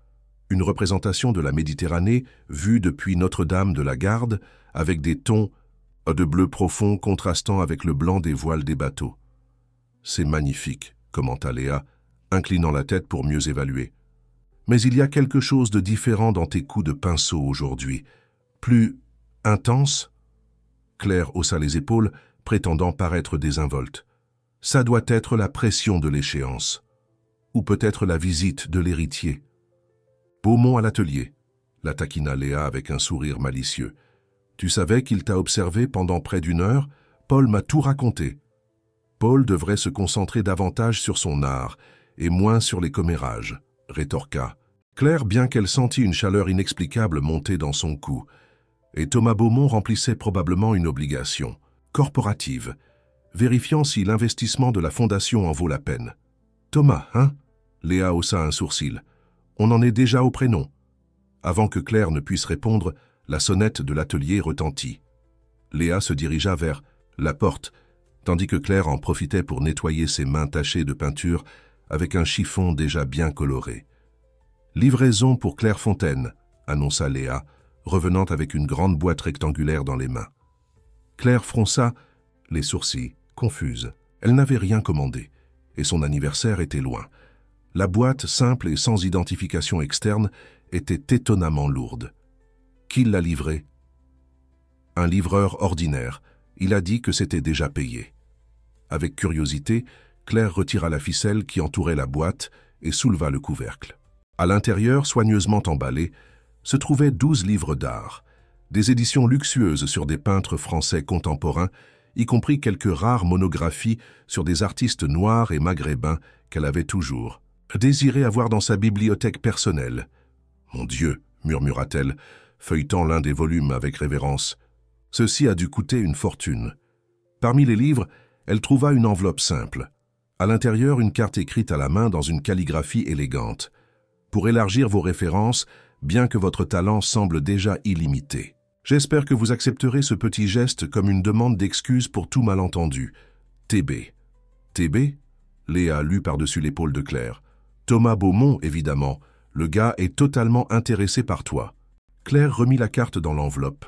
Une représentation de la Méditerranée vue depuis Notre-Dame de la Garde avec des tons de bleu profond contrastant avec le blanc des voiles des bateaux. « C'est magnifique, » commenta Léa, inclinant la tête pour mieux évaluer. « Mais il y a quelque chose de différent dans tes coups de pinceau aujourd'hui. Plus intense ?» Claire haussa les épaules, prétendant paraître désinvolte. « Ça doit être la pression de l'échéance. Ou peut-être la visite de l'héritier. » « Beaumont à l'atelier, » la taquina Léa avec un sourire malicieux. « Tu savais qu'il t'a observé pendant près d'une heure? Paul m'a tout raconté. Paul devrait se concentrer davantage sur son art et moins sur les commérages, rétorqua Claire, bien qu'elle sentît une chaleur inexplicable monter dans son cou. Et Thomas Beaumont remplissait probablement une obligation, corporative, vérifiant si l'investissement de la fondation en vaut la peine. « Thomas, hein ?» Léa haussa un sourcil. « On en est déjà au prénom. » Avant que Claire ne puisse répondre, la sonnette de l'atelier retentit. Léa se dirigea vers la porte, tandis que Claire en profitait pour nettoyer ses mains tachées de peinture avec un chiffon déjà bien coloré. « Livraison pour Claire Fontaine », annonça Léa, revenant avec une grande boîte rectangulaire dans les mains. Claire fronça les sourcils, confuse. Elle n'avait rien commandé, et son anniversaire était loin. La boîte, simple et sans identification externe, était étonnamment lourde. Qui l'a livrée? Un livreur ordinaire. Il a dit que c'était déjà payé. Avec curiosité, Claire retira la ficelle qui entourait la boîte et souleva le couvercle. À l'intérieur, soigneusement emballés, se trouvaient 12 livres d'art, des éditions luxueuses sur des peintres français contemporains, y compris quelques rares monographies sur des artistes noirs et maghrébins qu'elle avait toujours désiré avoir dans sa bibliothèque personnelle. « Mon Dieu !» murmura-t-elle, feuilletant l'un des volumes avec révérence. Ceci a dû coûter une fortune. Parmi les livres, elle trouva une enveloppe simple. À l'intérieur, une carte écrite à la main dans une calligraphie élégante. Pour élargir vos références, bien que votre talent semble déjà illimité. J'espère que vous accepterez ce petit geste comme une demande d'excuse pour tout malentendu. TB. TB? Léa lut par-dessus l'épaule de Claire. Thomas Beaumont, évidemment. Le gars est totalement intéressé par toi. Claire remit la carte dans l'enveloppe,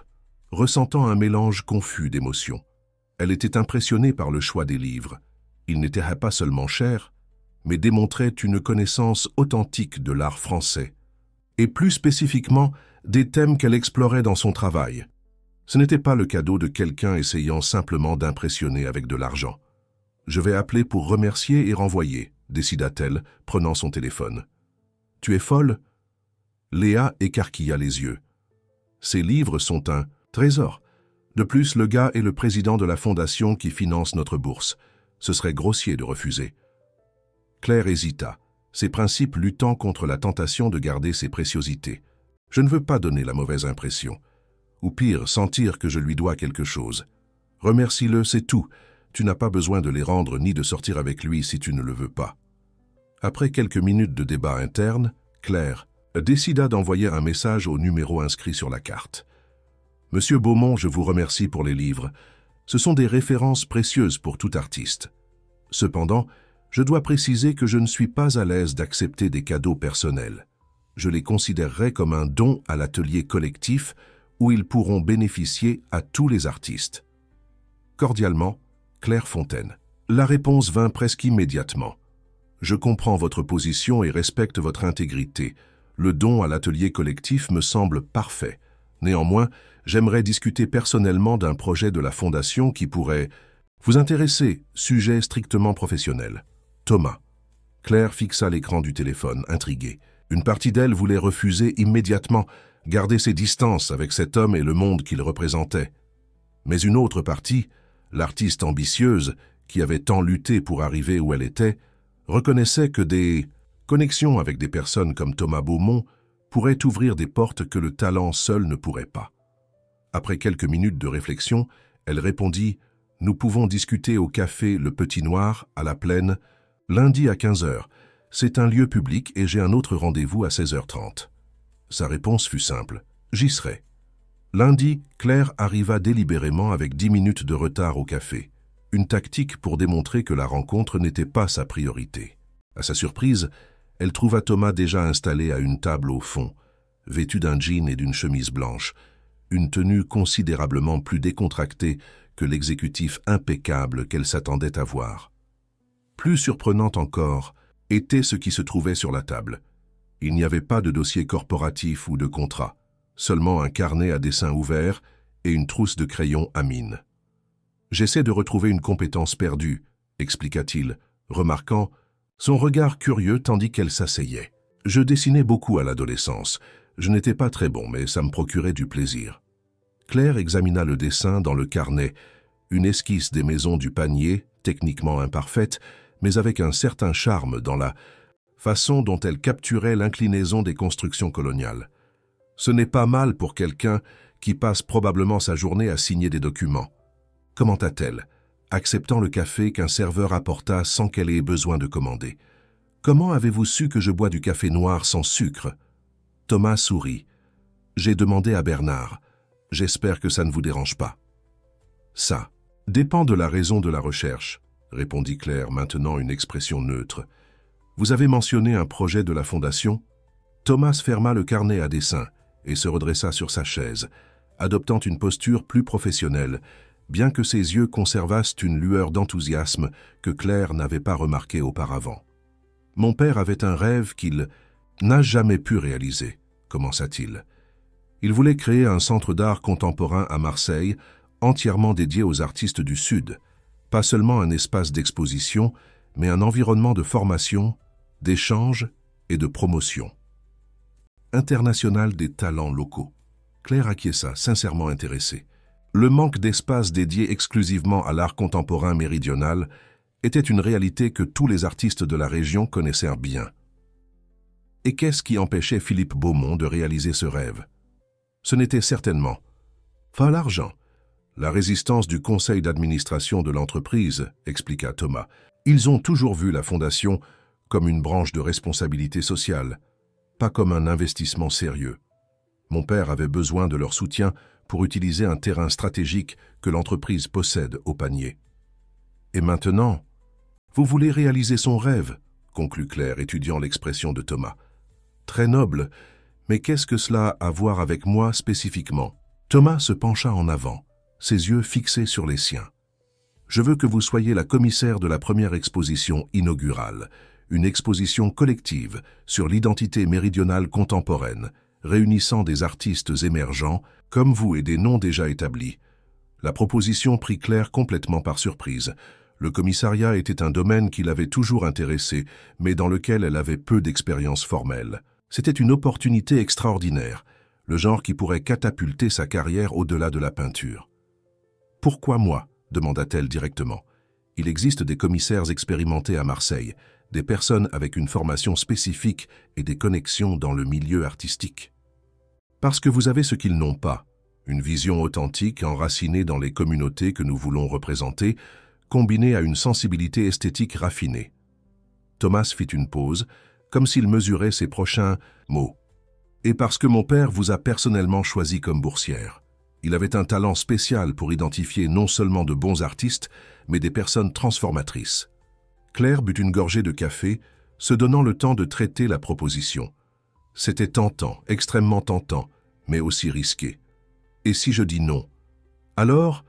ressentant un mélange confus d'émotions. Elle était impressionnée par le choix des livres. Ils n'étaient pas seulement chers, mais démontraient une connaissance authentique de l'art français. Et plus spécifiquement, des thèmes qu'elle explorait dans son travail. Ce n'était pas le cadeau de quelqu'un essayant simplement d'impressionner avec de l'argent. « Je vais appeler pour remercier et renvoyer », décida-t-elle, prenant son téléphone. « Tu es folle ?» Léa écarquilla les yeux. « Ces livres sont un trésor. De plus, le gars est le président de la fondation qui finance notre bourse. Ce serait grossier de refuser. » Claire hésita, ses principes luttant contre la tentation de garder ses préciosités. « Je ne veux pas donner la mauvaise impression. Ou pire, sentir que je lui dois quelque chose. Remercie-le, c'est tout. Tu n'as pas besoin de les rendre ni de sortir avec lui si tu ne le veux pas. » Après quelques minutes de débat interne, Claire décida d'envoyer un message au numéro inscrit sur la carte. « Monsieur Beaumont, je vous remercie pour les livres. Ce sont des références précieuses pour tout artiste. Cependant, je dois préciser que je ne suis pas à l'aise d'accepter des cadeaux personnels. Je les considérerai comme un don à l'atelier collectif où ils pourront bénéficier à tous les artistes. Cordialement, Claire Fontaine. » La réponse vint presque immédiatement. « Je comprends votre position et respecte votre intégrité. Le don à l'atelier collectif me semble parfait. Néanmoins, j'aimerais discuter personnellement d'un projet de la Fondation qui pourrait vous intéresser, sujet strictement professionnel. Thomas. » Claire fixa l'écran du téléphone, intriguée. Une partie d'elle voulait refuser immédiatement, garder ses distances avec cet homme et le monde qu'il représentait. Mais une autre partie, l'artiste ambitieuse, qui avait tant lutté pour arriver où elle était, reconnaissait que des connexions avec des personnes comme Thomas Beaumont pourraient ouvrir des portes que le talent seul ne pourrait pas. Après quelques minutes de réflexion, elle répondit « Nous pouvons discuter au café Le Petit Noir, à la Plaine, lundi à 15h. C'est un lieu public et j'ai un autre rendez-vous à 16h30. » Sa réponse fut simple « J'y serai. » Lundi, Claire arriva délibérément avec 10 minutes de retard au café, une tactique pour démontrer que la rencontre n'était pas sa priorité. À sa surprise, elle trouva Thomas déjà installé à une table au fond, vêtu d'un jean et d'une chemise blanche, une tenue considérablement plus décontractée que l'exécutif impeccable qu'elle s'attendait à voir. Plus surprenant encore était ce qui se trouvait sur la table. Il n'y avait pas de dossier corporatif ou de contrat, seulement un carnet à dessin ouvert et une trousse de crayons à mine. « J'essaie de retrouver une compétence perdue », expliqua-t-il, remarquant son regard curieux tandis qu'elle s'asseyait. « Je dessinais beaucoup à l'adolescence. Je n'étais pas très bon, mais ça me procurait du plaisir. » Claire examina le dessin dans le carnet, une esquisse des maisons du panier, techniquement imparfaite, mais avec un certain charme dans la façon dont elle capturait l'inclinaison des constructions coloniales. Ce n'est pas mal pour quelqu'un qui passe probablement sa journée à signer des documents. Commenta-t-elle, acceptant le café qu'un serveur apporta sans qu'elle ait besoin de commander. « Comment avez-vous su que je bois du café noir sans sucre ?» Thomas sourit. « J'ai demandé à Bernard. J'espère que ça ne vous dérange pas. »« Ça dépend de la raison de la recherche, » répondit Claire, maintenant une expression neutre. « Vous avez mentionné un projet de la Fondation ?» Thomas ferma le carnet à dessin et se redressa sur sa chaise, adoptant une posture plus professionnelle, bien que ses yeux conservassent une lueur d'enthousiasme que Claire n'avait pas remarquée auparavant. « Mon père avait un rêve qu'il n'a jamais pu réaliser, » commença-t-il. Il voulait créer un centre d'art contemporain à Marseille, entièrement dédié aux artistes du Sud, pas seulement un espace d'exposition, mais un environnement de formation, d'échange et de promotion. International des talents locaux. Claire acquiesça, sincèrement intéressée. Le manque d'espace dédié exclusivement à l'art contemporain méridional était une réalité que tous les artistes de la région connaissaient bien. Et qu'est-ce qui empêchait Philippe Beaumont de réaliser ce rêve? Ce n'était certainement pas l'argent. La résistance du conseil d'administration de l'entreprise, expliqua Thomas. Ils ont toujours vu la fondation comme une branche de responsabilité sociale, pas comme un investissement sérieux. Mon père avait besoin de leur soutien pour utiliser un terrain stratégique que l'entreprise possède au panier. Et maintenant, vous voulez réaliser son rêve, conclut Claire, étudiant l'expression de Thomas. Très noble, mais qu'est-ce que cela a à voir avec moi spécifiquement? Thomas se pencha en avant, ses yeux fixés sur les siens. Je veux que vous soyez la commissaire de la première exposition inaugurale, une exposition collective sur l'identité méridionale contemporaine, réunissant des artistes émergents comme vous et des noms déjà établis. La proposition prit Claire complètement par surprise. Le commissariat était un domaine qui l'avait toujours intéressée, mais dans lequel elle avait peu d'expérience formelle. C'était une opportunité extraordinaire, le genre qui pourrait catapulter sa carrière au-delà de la peinture. « Pourquoi moi ?» demanda-t-elle directement. « Il existe des commissaires expérimentés à Marseille, des personnes avec une formation spécifique et des connexions dans le milieu artistique. Parce que vous avez ce qu'ils n'ont pas, une vision authentique enracinée dans les communautés que nous voulons représenter, combinée à une sensibilité esthétique raffinée. » Thomas fit une pause, comme s'il mesurait ses prochains mots. « Et parce que mon père vous a personnellement choisi comme boursière. Il avait un talent spécial pour identifier non seulement de bons artistes, mais des personnes transformatrices. » Claire but une gorgée de café, se donnant le temps de traiter la proposition. C'était tentant, extrêmement tentant, mais aussi risqué. « Et si je dis non? »« Alors,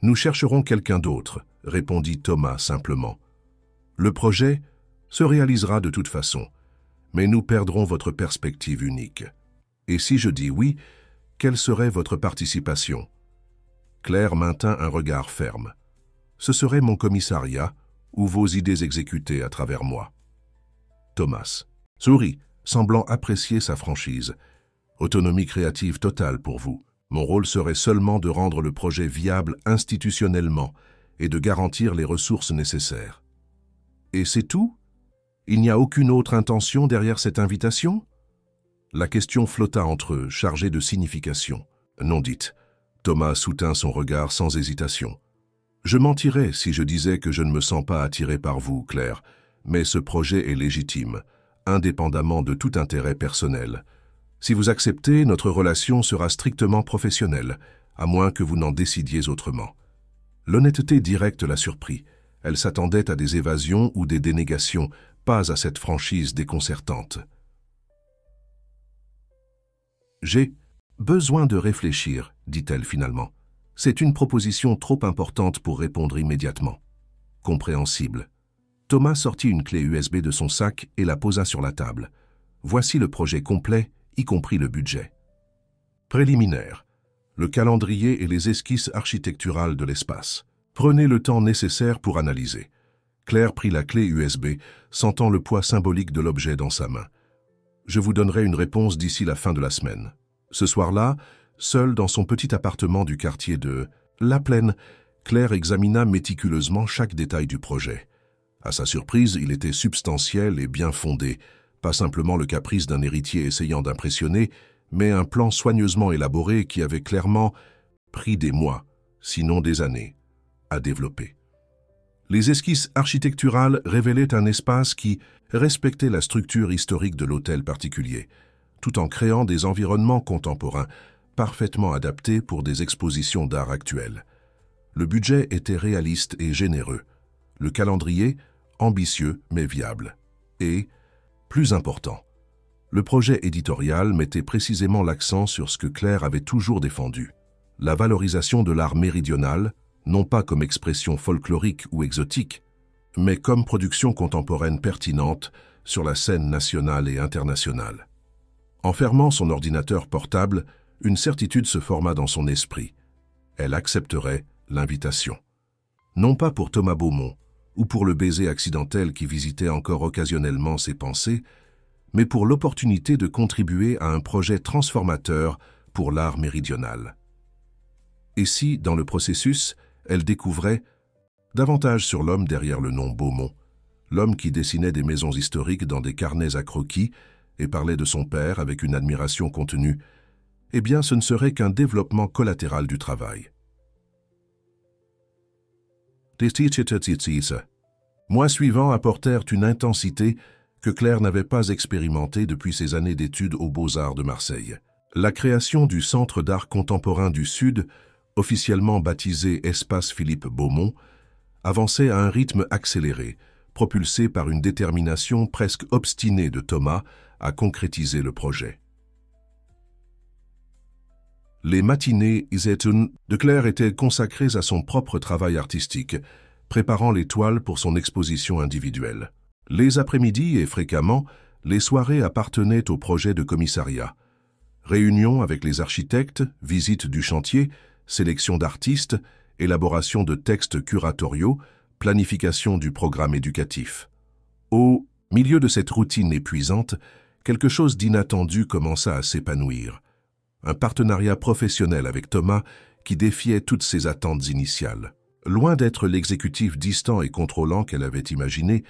nous chercherons quelqu'un d'autre, » répondit Thomas simplement. « Le projet se réalisera de toute façon, mais nous perdrons votre perspective unique. Et si je dis oui, quelle serait votre participation? » Claire maintint un regard ferme. « Ce serait mon commissariat, ou vos idées exécutées à travers moi. » Thomas sourit, semblant apprécier sa franchise. « Autonomie créative totale pour vous. Mon rôle serait seulement de rendre le projet viable institutionnellement et de garantir les ressources nécessaires. » Et c'est tout? Il n'y a aucune autre intention derrière cette invitation? La question flotta entre eux, chargée de signification. Non dite. Thomas soutint son regard sans hésitation. « Je mentirais si je disais que je ne me sens pas attiré par vous, Claire, mais ce projet est légitime, indépendamment de tout intérêt personnel. Si vous acceptez, notre relation sera strictement professionnelle, à moins que vous n'en décidiez autrement. » L'honnêteté directe la surprit. Elle s'attendait à des évasions ou des dénégations, pas à cette franchise déconcertante. « J'ai besoin de réfléchir, dit-elle finalement. C'est une proposition trop importante pour répondre immédiatement. Compréhensible. Thomas sortit une clé USB de son sac et la posa sur la table. Voici le projet complet, y compris le budget. Préliminaire. Le calendrier et les esquisses architecturales de l'espace. Prenez le temps nécessaire pour analyser. Claire prit la clé USB, sentant le poids symbolique de l'objet dans sa main. Je vous donnerai une réponse d'ici la fin de la semaine. Ce soir-là, Seule dans son petit appartement du quartier de La Plaine, Claire examina méticuleusement chaque détail du projet. À sa surprise, il était substantiel et bien fondé, pas simplement le caprice d'un héritier essayant d'impressionner, mais un plan soigneusement élaboré qui avait clairement pris des mois, sinon des années, à développer. Les esquisses architecturales révélaient un espace qui respectait la structure historique de l'hôtel particulier, tout en créant des environnements contemporains parfaitement adaptés pour des expositions d'art actuelles. Le budget était réaliste et généreux, le calendrier ambitieux mais viable. Et, plus important, le projet éditorial mettait précisément l'accent sur ce que Claire avait toujours défendu, la valorisation de l'art méridional, non pas comme expression folklorique ou exotique, mais comme production contemporaine pertinente sur la scène nationale et internationale. En fermant son ordinateur portable, une certitude se forma dans son esprit. Elle accepterait l'invitation. Non pas pour Thomas Beaumont, ou pour le baiser accidentel qui visitait encore occasionnellement ses pensées, mais pour l'opportunité de contribuer à un projet transformateur pour l'art méridional. Et si, dans le processus, elle découvrait davantage sur l'homme derrière le nom Beaumont, l'homme qui dessinait des maisons historiques dans des carnets à croquis et parlait de son père avec une admiration contenue, eh bien ce ne serait qu'un développement collatéral du travail. Mois suivants apportèrent une intensité que Claire n'avait pas expérimentée depuis ses années d'études aux Beaux-Arts de Marseille. La création du Centre d'art contemporain du Sud, officiellement baptisé Espace Philippe Beaumont, avançait à un rythme accéléré, propulsé par une détermination presque obstinée de Thomas à concrétiser le projet. Les matinées de Claire étaient consacrées à son propre travail artistique, préparant les toiles pour son exposition individuelle. Les après-midi et fréquemment, les soirées appartenaient au projet de commissariat. Réunions avec les architectes, visites du chantier, sélection d'artistes, élaboration de textes curatoriaux, planification du programme éducatif. Au milieu de cette routine épuisante, quelque chose d'inattendu commença à s'épanouir. Un partenariat professionnel avec Thomas qui défiait toutes ses attentes initiales. Loin d'être l'exécutif distant et contrôlant qu'elle avait imaginé,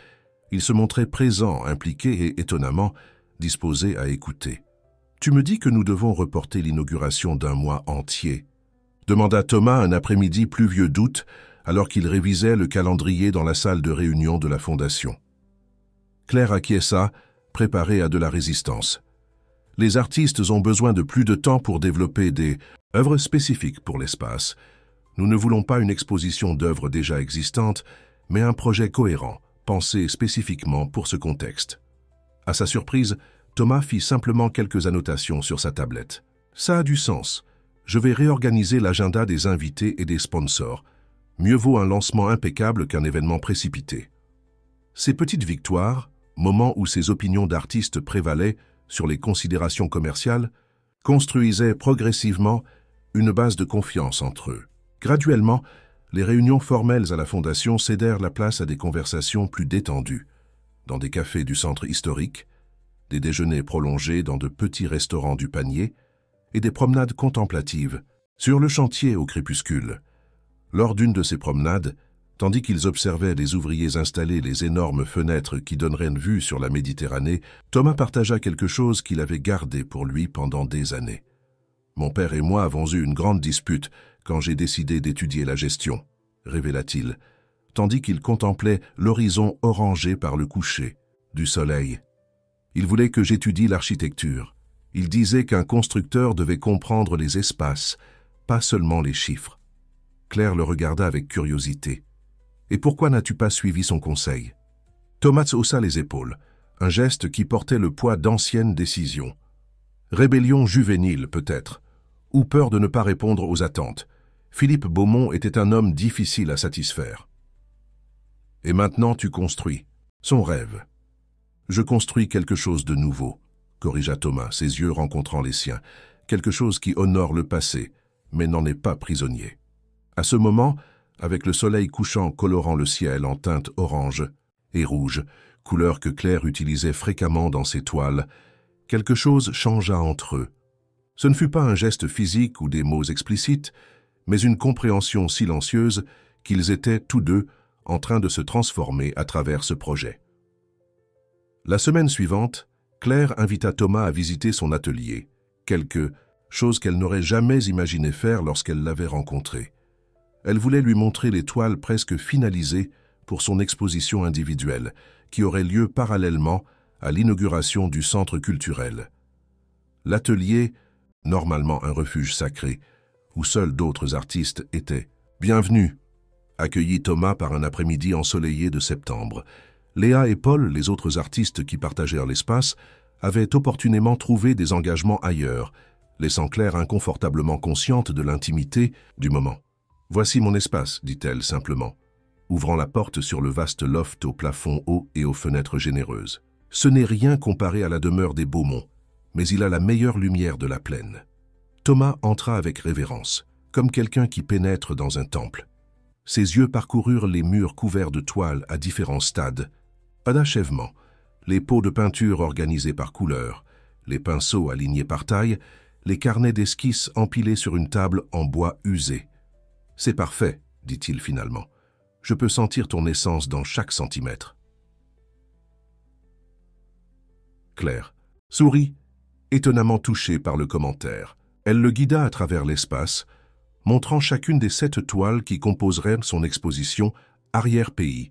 il se montrait présent, impliqué et étonnamment disposé à écouter. « Tu me dis que nous devons reporter l'inauguration d'un mois entier ?» demanda Thomas un après-midi pluvieux d'août, alors qu'il révisait le calendrier dans la salle de réunion de la Fondation. Claire acquiesça, préparée à de la résistance. Les artistes ont besoin de plus de temps pour développer des œuvres spécifiques pour l'espace. Nous ne voulons pas une exposition d'œuvres déjà existantes, mais un projet cohérent, pensé spécifiquement pour ce contexte. À sa surprise, Thomas fit simplement quelques annotations sur sa tablette. « Ça a du sens. Je vais réorganiser l'agenda des invités et des sponsors. Mieux vaut un lancement impeccable qu'un événement précipité. » Ces petites victoires, moments où ses opinions d'artiste prévalaient sur les considérations commerciales, construisaient progressivement une base de confiance entre eux. Graduellement, les réunions formelles à la Fondation cédèrent la place à des conversations plus détendues, dans des cafés du centre historique, des déjeuners prolongés dans de petits restaurants du panier et des promenades contemplatives sur le chantier au crépuscule. Lors d'une de ces promenades, tandis qu'ils observaient les ouvriers installer les énormes fenêtres qui donneraient une vue sur la Méditerranée, Thomas partagea quelque chose qu'il avait gardé pour lui pendant des années. « Mon père et moi avons eu une grande dispute quand j'ai décidé d'étudier la gestion, » révéla-t-il, tandis qu'il contemplait l'horizon orangé par le coucher du soleil. Il voulait que j'étudie l'architecture. Il disait qu'un constructeur devait comprendre les espaces, pas seulement les chiffres. Claire le regarda avec curiosité. « Et pourquoi n'as-tu pas suivi son conseil ?» Thomas haussa les épaules, un geste qui portait le poids d'anciennes décisions. Rébellion juvénile, peut-être, ou peur de ne pas répondre aux attentes. Philippe Beaumont était un homme difficile à satisfaire. « Et maintenant tu construis. Son rêve. »« Je construis quelque chose de nouveau, » corrigea Thomas, ses yeux rencontrant les siens. « Quelque chose qui honore le passé, mais n'en est pas prisonnier. » À ce moment, avec le soleil couchant colorant le ciel en teintes orange et rouge, couleur que Claire utilisait fréquemment dans ses toiles, quelque chose changea entre eux. Ce ne fut pas un geste physique ou des mots explicites, mais une compréhension silencieuse qu'ils étaient tous deux en train de se transformer à travers ce projet. La semaine suivante, Claire invita Thomas à visiter son atelier, quelque chose qu'elle n'aurait jamais imaginé faire lorsqu'elle l'avait rencontré. Elle voulait lui montrer les toiles presque finalisées pour son exposition individuelle, qui aurait lieu parallèlement à l'inauguration du centre culturel. L'atelier, normalement un refuge sacré, où seuls d'autres artistes étaient. « Bienvenue !» accueillit Thomas par un après-midi ensoleillé de septembre. Léa et Paul, les autres artistes qui partagèrent l'espace, avaient opportunément trouvé des engagements ailleurs, laissant Claire inconfortablement consciente de l'intimité du moment. « Voici mon espace, dit-elle simplement, ouvrant la porte sur le vaste loft au plafond haut et aux fenêtres généreuses. Ce n'est rien comparé à la demeure des Beaumont, mais il a la meilleure lumière de la plaine. Thomas entra avec révérence, comme quelqu'un qui pénètre dans un temple. Ses yeux parcoururent les murs couverts de toiles à différents stades. Pas d'achèvement, les pots de peinture organisés par couleur, les pinceaux alignés par taille, les carnets d'esquisses empilés sur une table en bois usé. « C'est parfait, dit-il finalement. Je peux sentir ton essence dans chaque centimètre. » Claire sourit, étonnamment touchée par le commentaire. Elle le guida à travers l'espace, montrant chacune des 7 toiles qui composeraient son exposition Arrière-pays,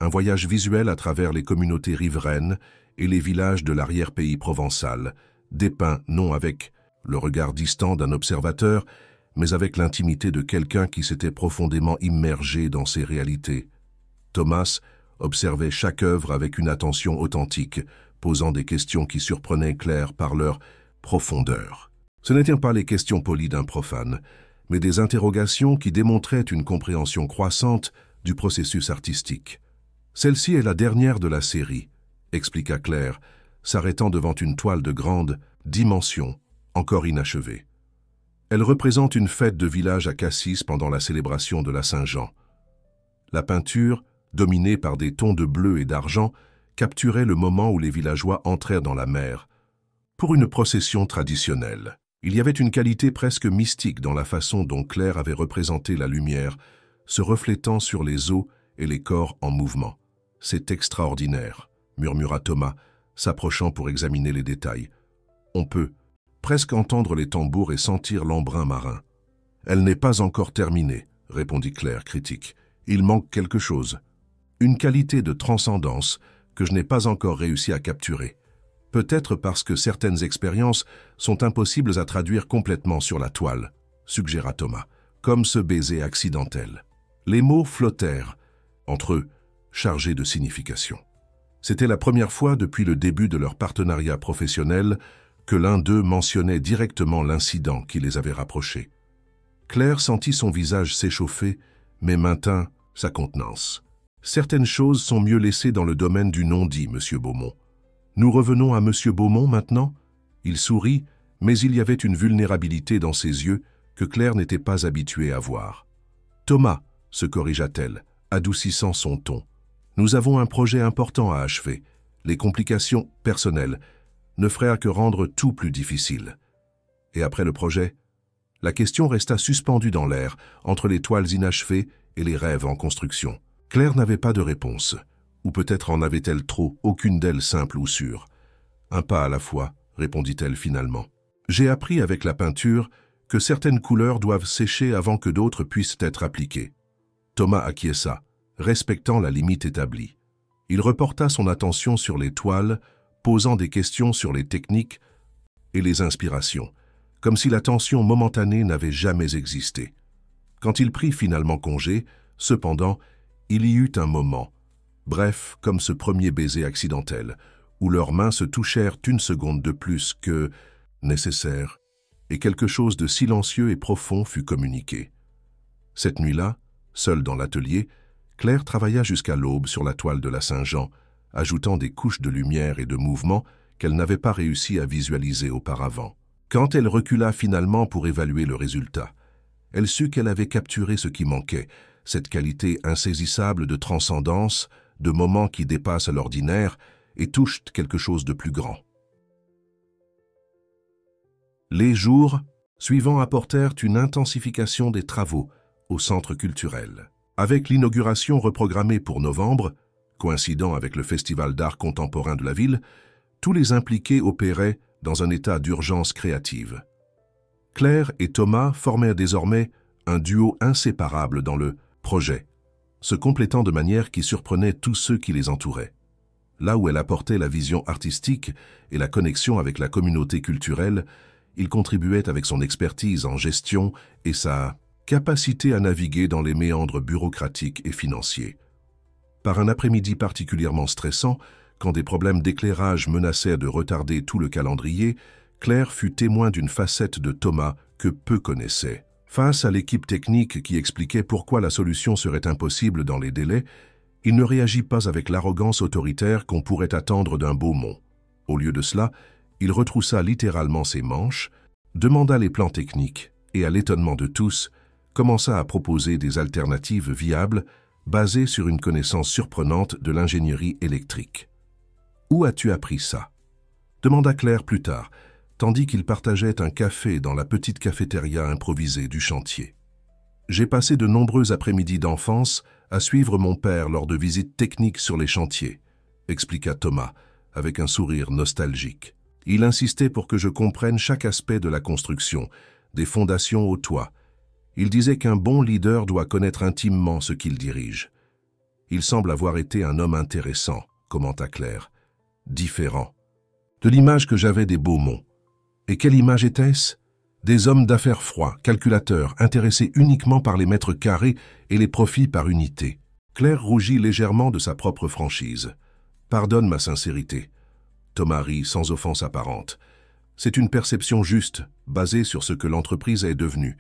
un voyage visuel à travers les communautés riveraines et les villages de l'arrière-pays provençal, dépeint non avec le regard distant d'un observateur, mais avec l'intimité de quelqu'un qui s'était profondément immergé dans ces réalités. Thomas observait chaque œuvre avec une attention authentique, posant des questions qui surprenaient Claire par leur profondeur. Ce n'étaient pas les questions polies d'un profane, mais des interrogations qui démontraient une compréhension croissante du processus artistique. « Celle-ci est la dernière de la série », expliqua Claire, s'arrêtant devant une toile de grande dimension, encore inachevée. Elle représente une fête de village à Cassis pendant la célébration de la Saint-Jean. La peinture, dominée par des tons de bleu et d'argent, capturait le moment où les villageois entrèrent dans la mer, pour une procession traditionnelle. Il y avait une qualité presque mystique dans la façon dont Claire avait représenté la lumière, se reflétant sur les eaux et les corps en mouvement. « C'est extraordinaire », murmura Thomas, s'approchant pour examiner les détails. « On peut presque entendre les tambours et sentir l'embrun marin. »« Elle n'est pas encore terminée, » répondit Claire, critique. « Il manque quelque chose. Une qualité de transcendance que je n'ai pas encore réussi à capturer. Peut-être parce que certaines expériences sont impossibles à traduire complètement sur la toile, » suggéra Thomas, comme ce baiser accidentel. Les mots flottèrent, entre eux, chargés de signification. C'était la première fois depuis le début de leur partenariat professionnel que l'un d'eux mentionnait directement l'incident qui les avait rapprochés. Claire sentit son visage s'échauffer, mais maintint sa contenance. « Certaines choses sont mieux laissées dans le domaine du non-dit, Monsieur Beaumont. Nous revenons à Monsieur Beaumont maintenant ?» Il sourit, mais il y avait une vulnérabilité dans ses yeux que Claire n'était pas habituée à voir. « Thomas », se corrigea-t-elle, adoucissant son ton. « Nous avons un projet important à achever. Les complications personnelles ne feraient que rendre tout plus difficile. » Et après le projet, la question resta suspendue dans l'air, entre les toiles inachevées et les rêves en construction. Claire n'avait pas de réponse, ou peut-être en avait-elle trop, aucune d'elles simple ou sûre. « Un pas à la fois », répondit-elle finalement. « J'ai appris avec la peinture que certaines couleurs doivent sécher avant que d'autres puissent être appliquées. » Thomas acquiesça, respectant la limite établie. Il reporta son attention sur les toiles, posant des questions sur les techniques et les inspirations, comme si la tension momentanée n'avait jamais existé. Quand il prit finalement congé, cependant, il y eut un moment, bref comme ce premier baiser accidentel, où leurs mains se touchèrent une seconde de plus que nécessaire, et quelque chose de silencieux et profond fut communiqué. Cette nuit-là, seule dans l'atelier, Claire travailla jusqu'à l'aube sur la toile de la Saint-Jean, ajoutant des couches de lumière et de mouvement qu'elle n'avait pas réussi à visualiser auparavant. Quand elle recula finalement pour évaluer le résultat, elle sut qu'elle avait capturé ce qui manquait, cette qualité insaisissable de transcendance, de moments qui dépassent l'ordinaire et touchent quelque chose de plus grand. Les jours suivants apportèrent une intensification des travaux au centre culturel. Avec l'inauguration reprogrammée pour novembre, coïncidant avec le Festival d'art contemporain de la ville, tous les impliqués opéraient dans un état d'urgence créative. Claire et Thomas formèrent désormais un duo inséparable dans le projet, se complétant de manière qui surprenait tous ceux qui les entouraient. Là où elle apportait la vision artistique et la connexion avec la communauté culturelle, il contribuait avec son expertise en gestion et sa capacité à naviguer dans les méandres bureaucratiques et financiers. Par un après-midi particulièrement stressant, quand des problèmes d'éclairage menaçaient de retarder tout le calendrier, Claire fut témoin d'une facette de Thomas que peu connaissaient. Face à l'équipe technique qui expliquait pourquoi la solution serait impossible dans les délais, il ne réagit pas avec l'arrogance autoritaire qu'on pourrait attendre d'un Beaumont. Au lieu de cela, il retroussa littéralement ses manches, demanda les plans techniques et, à l'étonnement de tous, commença à proposer des alternatives viables basées sur une connaissance surprenante de l'ingénierie électrique. « Où as-tu appris ça ?» demanda Claire plus tard, tandis qu'il partageait un café dans la petite cafétéria improvisée du chantier. « J'ai passé de nombreux après-midi d'enfance à suivre mon père lors de visites techniques sur les chantiers, expliqua Thomas, avec un sourire nostalgique. Il insistait pour que je comprenne chaque aspect de la construction, des fondations au toit. Il disait qu'un bon leader doit connaître intimement ce qu'il dirige. Il semble avoir été un homme intéressant, commenta Claire, différent de l'image que j'avais des Beaumont. Et quelle image était-ce? Des hommes d'affaires froids, calculateurs, intéressés uniquement par les mètres carrés et les profits par unité. Claire rougit légèrement de sa propre franchise. « Pardonne ma sincérité. » Thomas rit sans offense apparente. « C'est une perception juste, basée sur ce que l'entreprise est devenue.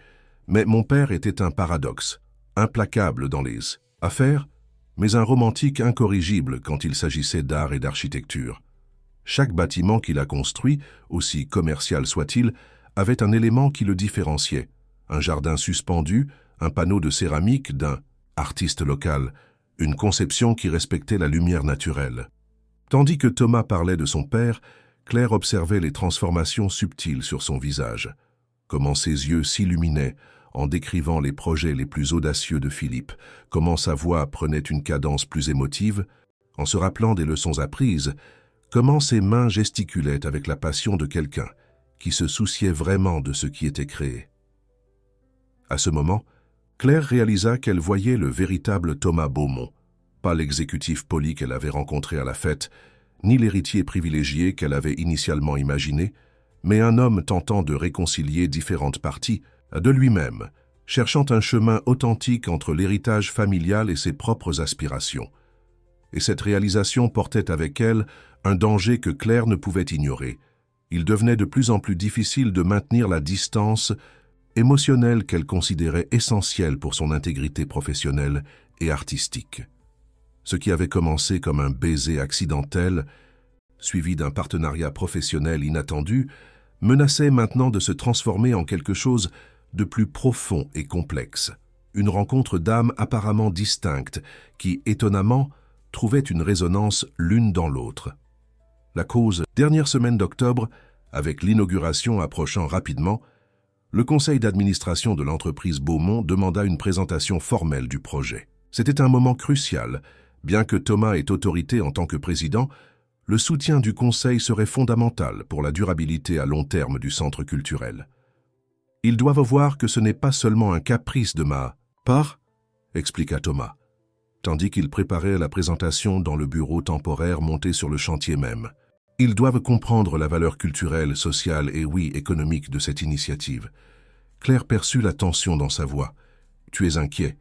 Mais mon père était un paradoxe, implacable dans les affaires, mais un romantique incorrigible quand il s'agissait d'art et d'architecture. Chaque bâtiment qu'il a construit, aussi commercial soit-il, avait un élément qui le différenciait. Un jardin suspendu, un panneau de céramique d'un artiste local, une conception qui respectait la lumière naturelle. Tandis que Thomas parlait de son père, Claire observait les transformations subtiles sur son visage. Comment ses yeux s'illuminaient en décrivant les projets les plus audacieux de Philippe, comment sa voix prenait une cadence plus émotive, en se rappelant des leçons apprises, comment ses mains gesticulaient avec la passion de quelqu'un qui se souciait vraiment de ce qui était créé. À ce moment, Claire réalisa qu'elle voyait le véritable Thomas Beaumont, pas l'exécutif poli qu'elle avait rencontré à la fête, ni l'héritier privilégié qu'elle avait initialement imaginé, mais un homme tentant de réconcilier différentes parties de lui-même, cherchant un chemin authentique entre l'héritage familial et ses propres aspirations. Et cette réalisation portait avec elle un danger que Claire ne pouvait ignorer. Il devenait de plus en plus difficile de maintenir la distance émotionnelle qu'elle considérait essentielle pour son intégrité professionnelle et artistique. Ce qui avait commencé comme un baiser accidentel, suivi d'un partenariat professionnel inattendu, menaçait maintenant de se transformer en quelque chose de plus profond et complexe. Une rencontre d'âmes apparemment distinctes qui, étonnamment, trouvaient une résonance l'une dans l'autre. La cause, dernière semaine d'octobre, avec l'inauguration approchant rapidement, le conseil d'administration de l'entreprise Beaumont demanda une présentation formelle du projet. C'était un moment crucial. Bien que Thomas ait autorité en tant que président, le soutien du conseil serait fondamental pour la durabilité à long terme du centre culturel. Ils doivent voir que ce n'est pas seulement un caprice de ma part, expliqua Thomas, tandis qu'il préparait la présentation dans le bureau temporaire monté sur le chantier même. Ils doivent comprendre la valeur culturelle, sociale et, oui, économique de cette initiative. Claire perçut la tension dans sa voix. « Tu es inquiet ?»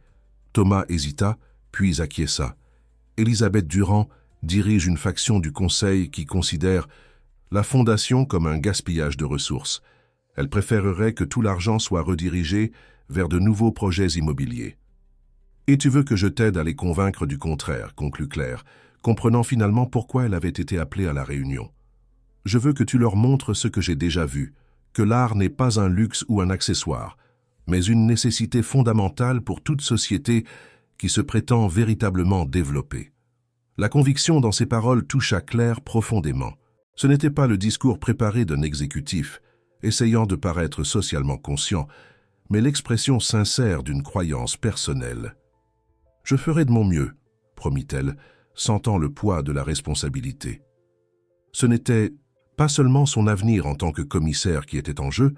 Thomas hésita, puis acquiesça. Elisabeth Durand dirige une faction du Conseil qui considère la Fondation comme un gaspillage de ressources. Elle préférerait que tout l'argent soit redirigé vers de nouveaux projets immobiliers. « Et tu veux que je t'aide à les convaincre du contraire », conclut Claire, comprenant finalement pourquoi elle avait été appelée à la réunion. « Je veux que tu leur montres ce que j'ai déjà vu, que l'art n'est pas un luxe ou un accessoire, mais une nécessité fondamentale pour toute société qui se prétend véritablement développée. » La conviction dans ces paroles toucha Claire profondément. Ce n'était pas le discours préparé d'un exécutif, essayant de paraître socialement conscient, mais l'expression sincère d'une croyance personnelle. « Je ferai de mon mieux », promit-elle, sentant le poids de la responsabilité. Ce n'était pas seulement son avenir en tant que commissaire qui était en jeu,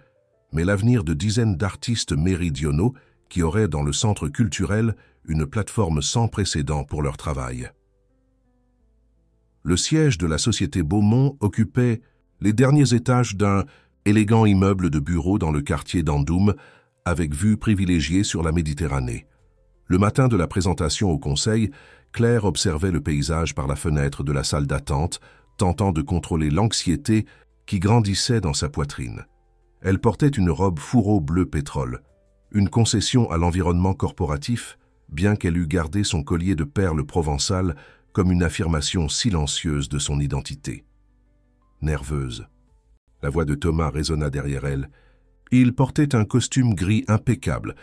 mais l'avenir de dizaines d'artistes méridionaux qui auraient dans le centre culturel une plateforme sans précédent pour leur travail. Le siège de la Société Beaumont occupait les derniers étages d'un élégant immeuble de bureaux dans le quartier d'Andoum, avec vue privilégiée sur la Méditerranée. Le matin de la présentation au conseil, Claire observait le paysage par la fenêtre de la salle d'attente, tentant de contrôler l'anxiété qui grandissait dans sa poitrine. Elle portait une robe fourreau bleu pétrole, une concession à l'environnement corporatif, bien qu'elle eût gardé son collier de perles provençales comme une affirmation silencieuse de son identité. Nerveuse. La voix de Thomas résonna derrière elle. Il portait un costume gris impeccable,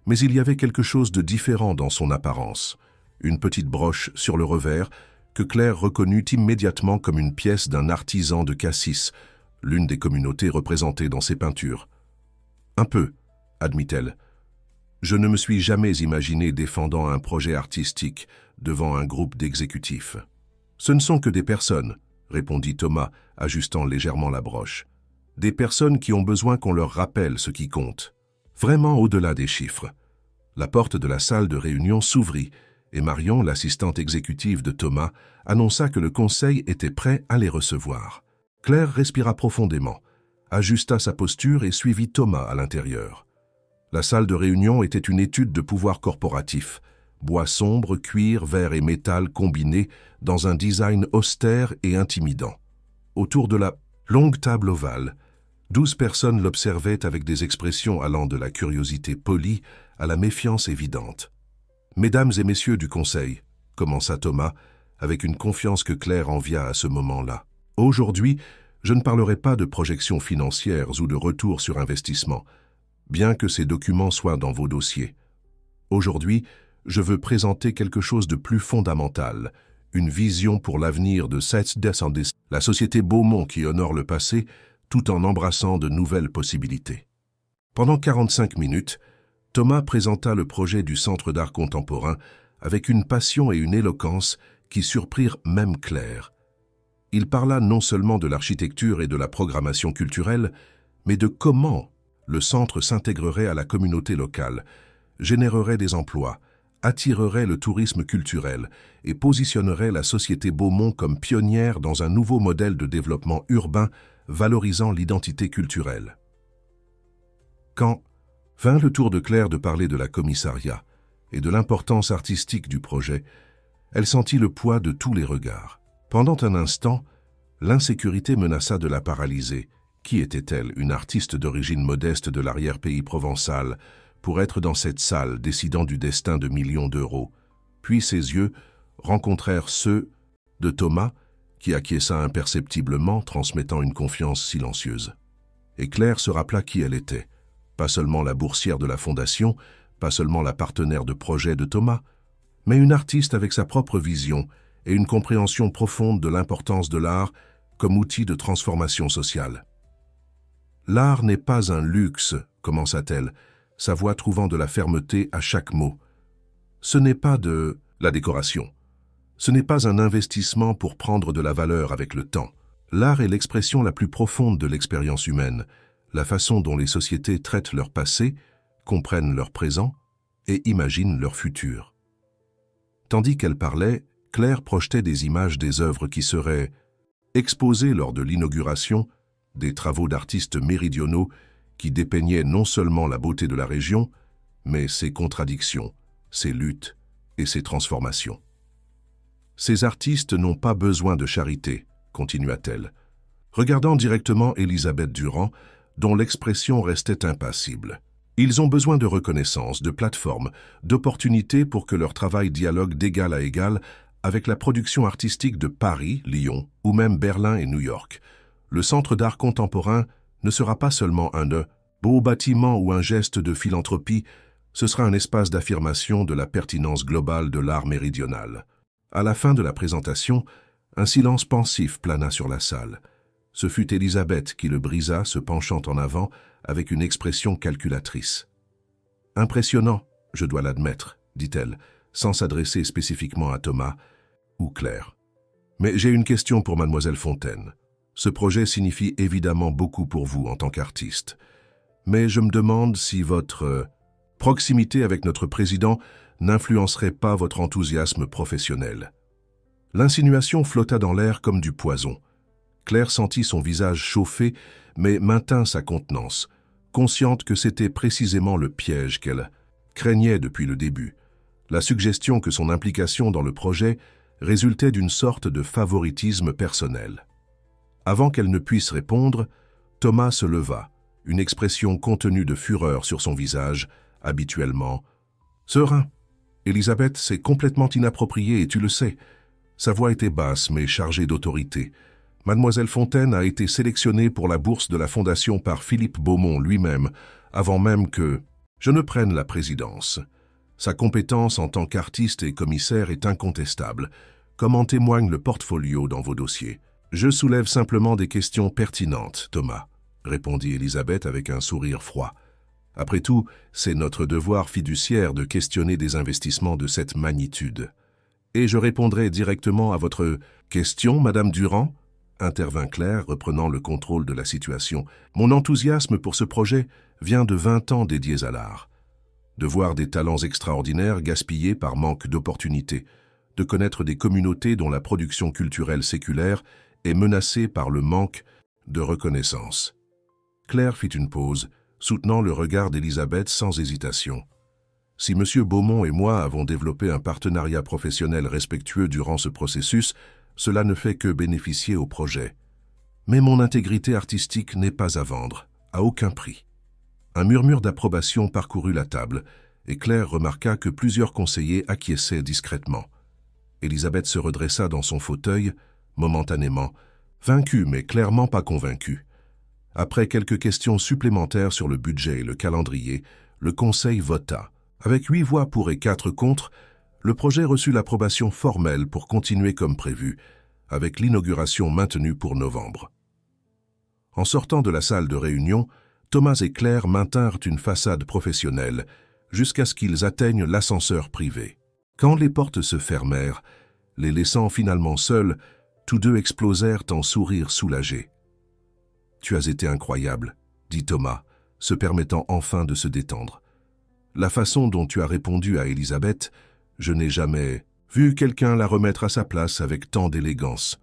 mais il y avait quelque chose de différent dans son apparence. Une petite broche sur le revers que Claire reconnut immédiatement comme une pièce d'un artisan de Cassis, l'une des communautés représentées dans ses peintures. « Un peu », admit-elle. « Je ne me suis jamais imaginé défendant un projet artistique devant un groupe d'exécutifs. »« Ce ne sont que des personnes », répondit Thomas, ajustant légèrement la broche. « Des personnes qui ont besoin qu'on leur rappelle ce qui compte. Vraiment au-delà des chiffres. » La porte de la salle de réunion s'ouvrit et Marion, l'assistante exécutive de Thomas, annonça que le conseil était prêt à les recevoir. Claire respira profondément, ajusta sa posture et suivit Thomas à l'intérieur. La salle de réunion était une étude de pouvoir corporatif, bois sombre, cuir, verre et métal combinés dans un design austère et intimidant. Autour de la longue table ovale, 12 personnes l'observaient avec des expressions allant de la curiosité polie à la méfiance évidente. « Mesdames et messieurs du conseil », commença Thomas, avec une confiance que Claire envia à ce moment-là. « Aujourd'hui, je ne parlerai pas de projections financières ou de retour sur investissement, bien que ces documents soient dans vos dossiers. Aujourd'hui, je veux présenter quelque chose de plus fondamental, une vision pour l'avenir de cette descendance, la société Beaumont qui honore le passé, tout en embrassant de nouvelles possibilités. » Pendant 45 minutes, Thomas présenta le projet du Centre d'art contemporain avec une passion et une éloquence qui surprirent même Claire. Il parla non seulement de l'architecture et de la programmation culturelle, mais de comment le centre s'intégrerait à la communauté locale, générerait des emplois, attirerait le tourisme culturel et positionnerait la société Beaumont comme pionnière dans un nouveau modèle de développement urbain valorisant l'identité culturelle. Quand vint le tour de Claire de parler de la commissariat et de l'importance artistique du projet, elle sentit le poids de tous les regards. Pendant un instant, l'insécurité menaça de la paralyser. Qui était-elle, une artiste d'origine modeste de l'arrière-pays provençal, pour être dans cette salle décidant du destin de millions d'euros? Puis ses yeux rencontrèrent ceux de Thomas, qui acquiesça imperceptiblement, transmettant une confiance silencieuse. Et Claire se rappela qui elle était. Pas seulement la boursière de la fondation, pas seulement la partenaire de projet de Thomas, mais une artiste avec sa propre vision et une compréhension profonde de l'importance de l'art comme outil de transformation sociale. « L'art n'est pas un luxe », commença-t-elle, sa voix trouvant de la fermeté à chaque mot. « Ce n'est pas de la décoration. Ce n'est pas un investissement pour prendre de la valeur avec le temps. L'art est l'expression la plus profonde de l'expérience humaine, la façon dont les sociétés traitent leur passé, comprennent leur présent et imaginent leur futur. » Tandis qu'elle parlait, Claire projetait des images des œuvres qui seraient exposées lors de l'inauguration, des travaux d'artistes méridionaux qui dépeignaient non seulement la beauté de la région, mais ses contradictions, ses luttes et ses transformations. « Ces artistes n'ont pas besoin de charité », continua-t-elle, regardant directement Elisabeth Durand, dont l'expression restait impassible. « Ils ont besoin de reconnaissance, de plateformes, d'opportunités pour que leur travail dialogue d'égal à égal avec la production artistique de Paris, Lyon ou même Berlin et New York. Le Centre d'art contemporain ne sera pas seulement un beau bâtiment ou un geste de philanthropie, ce sera un espace d'affirmation de la pertinence globale de l'art méridional. » À la fin de la présentation, un silence pensif plana sur la salle. Ce fut Élisabeth qui le brisa, se penchant en avant avec une expression calculatrice. « Impressionnant, je dois l'admettre, dit-elle, sans s'adresser spécifiquement à Thomas ou Claire. Mais j'ai une question pour mademoiselle Fontaine. Ce projet signifie évidemment beaucoup pour vous en tant qu'artiste. Mais je me demande si votre proximité avec notre président n'influencerait pas votre enthousiasme professionnel. » L'insinuation flotta dans l'air comme du poison. Claire sentit son visage chauffer, mais maintint sa contenance, consciente que c'était précisément le piège qu'elle craignait depuis le début, la suggestion que son implication dans le projet résultait d'une sorte de favoritisme personnel. Avant qu'elle ne puisse répondre, Thomas se leva, une expression contenue de fureur sur son visage, habituellement serein. « Élisabeth, c'est complètement inapproprié et tu le sais. » Sa voix était basse mais chargée d'autorité. Mademoiselle Fontaine a été sélectionnée pour la bourse de la Fondation par Philippe Beaumont lui-même, avant même que je ne prenne la présidence. Sa compétence en tant qu'artiste et commissaire est incontestable, comme en témoigne le portfolio dans vos dossiers. « Je soulève simplement des questions pertinentes, Thomas, » répondit Élisabeth avec un sourire froid. « Après tout, c'est notre devoir fiduciaire de questionner des investissements de cette magnitude. » « Et je répondrai directement à votre question, Madame Durand ?» intervint Claire, reprenant le contrôle de la situation. « Mon enthousiasme pour ce projet vient de 20 ans dédiés à l'art. De voir des talents extraordinaires gaspillés par manque d'opportunités, de connaître des communautés dont la production culturelle séculaire est menacée par le manque de reconnaissance. » Claire fit une pause, soutenant le regard d'Élisabeth sans hésitation. Si M. Beaumont et moi avons développé un partenariat professionnel respectueux durant ce processus, cela ne fait que bénéficier au projet. Mais mon intégrité artistique n'est pas à vendre, à aucun prix. Un murmure d'approbation parcourut la table, et Claire remarqua que plusieurs conseillers acquiesçaient discrètement. Élisabeth se redressa dans son fauteuil, momentanément, vaincue mais clairement pas convaincue. Après quelques questions supplémentaires sur le budget et le calendrier, le Conseil vota. Avec 8 voix pour et 4 contre, le projet reçut l'approbation formelle pour continuer comme prévu, avec l'inauguration maintenue pour novembre. En sortant de la salle de réunion, Thomas et Claire maintinrent une façade professionnelle jusqu'à ce qu'ils atteignent l'ascenseur privé. Quand les portes se fermèrent, les laissant finalement seuls, tous deux explosèrent en sourires soulagés. « Tu as été incroyable, » dit Thomas, se permettant enfin de se détendre. La façon dont tu as répondu à Élisabeth, je n'ai jamais vu quelqu'un la remettre à sa place avec tant d'élégance.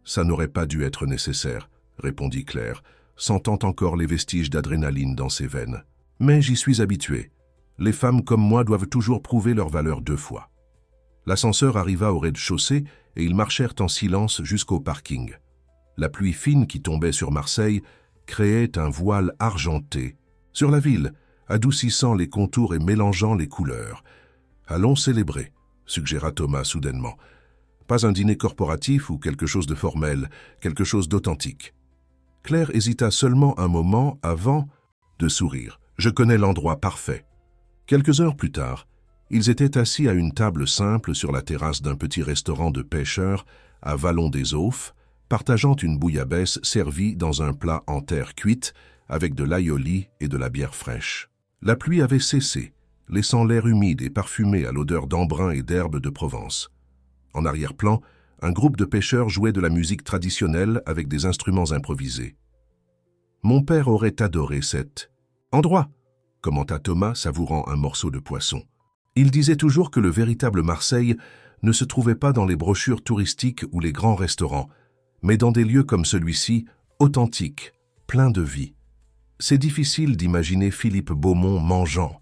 Ça n'aurait pas dû être nécessaire, répondit Claire, sentant encore les vestiges d'adrénaline dans ses veines. Mais j'y suis habitué. Les femmes comme moi doivent toujours prouver leur valeur 2 fois. L'ascenseur arriva au rez-de-chaussée et ils marchèrent en silence jusqu'au parking. La pluie fine qui tombait sur Marseille créait un voile argenté sur la ville, adoucissant les contours et mélangeant les couleurs. « Allons célébrer », suggéra Thomas soudainement. « Pas un dîner corporatif ou quelque chose de formel, quelque chose d'authentique. » Claire hésita seulement un moment avant de sourire. « Je connais l'endroit parfait. » Quelques heures plus tard, ils étaient assis à une table simple sur la terrasse d'un petit restaurant de pêcheurs à Vallon-des-Aufs, partageant une bouillabaisse servie dans un plat en terre cuite avec de l'aïoli et de la bière fraîche. La pluie avait cessé, laissant l'air humide et parfumé à l'odeur d'embrun et d'herbes de Provence. En arrière-plan, un groupe de pêcheurs jouait de la musique traditionnelle avec des instruments improvisés. « Mon père aurait adoré cet endroit », commenta Thomas, savourant un morceau de poisson. Il disait toujours que le véritable Marseille ne se trouvait pas dans les brochures touristiques ou les grands restaurants, mais dans des lieux comme celui-ci, authentiques, pleins de vie. C'est difficile d'imaginer Philippe Beaumont mangeant,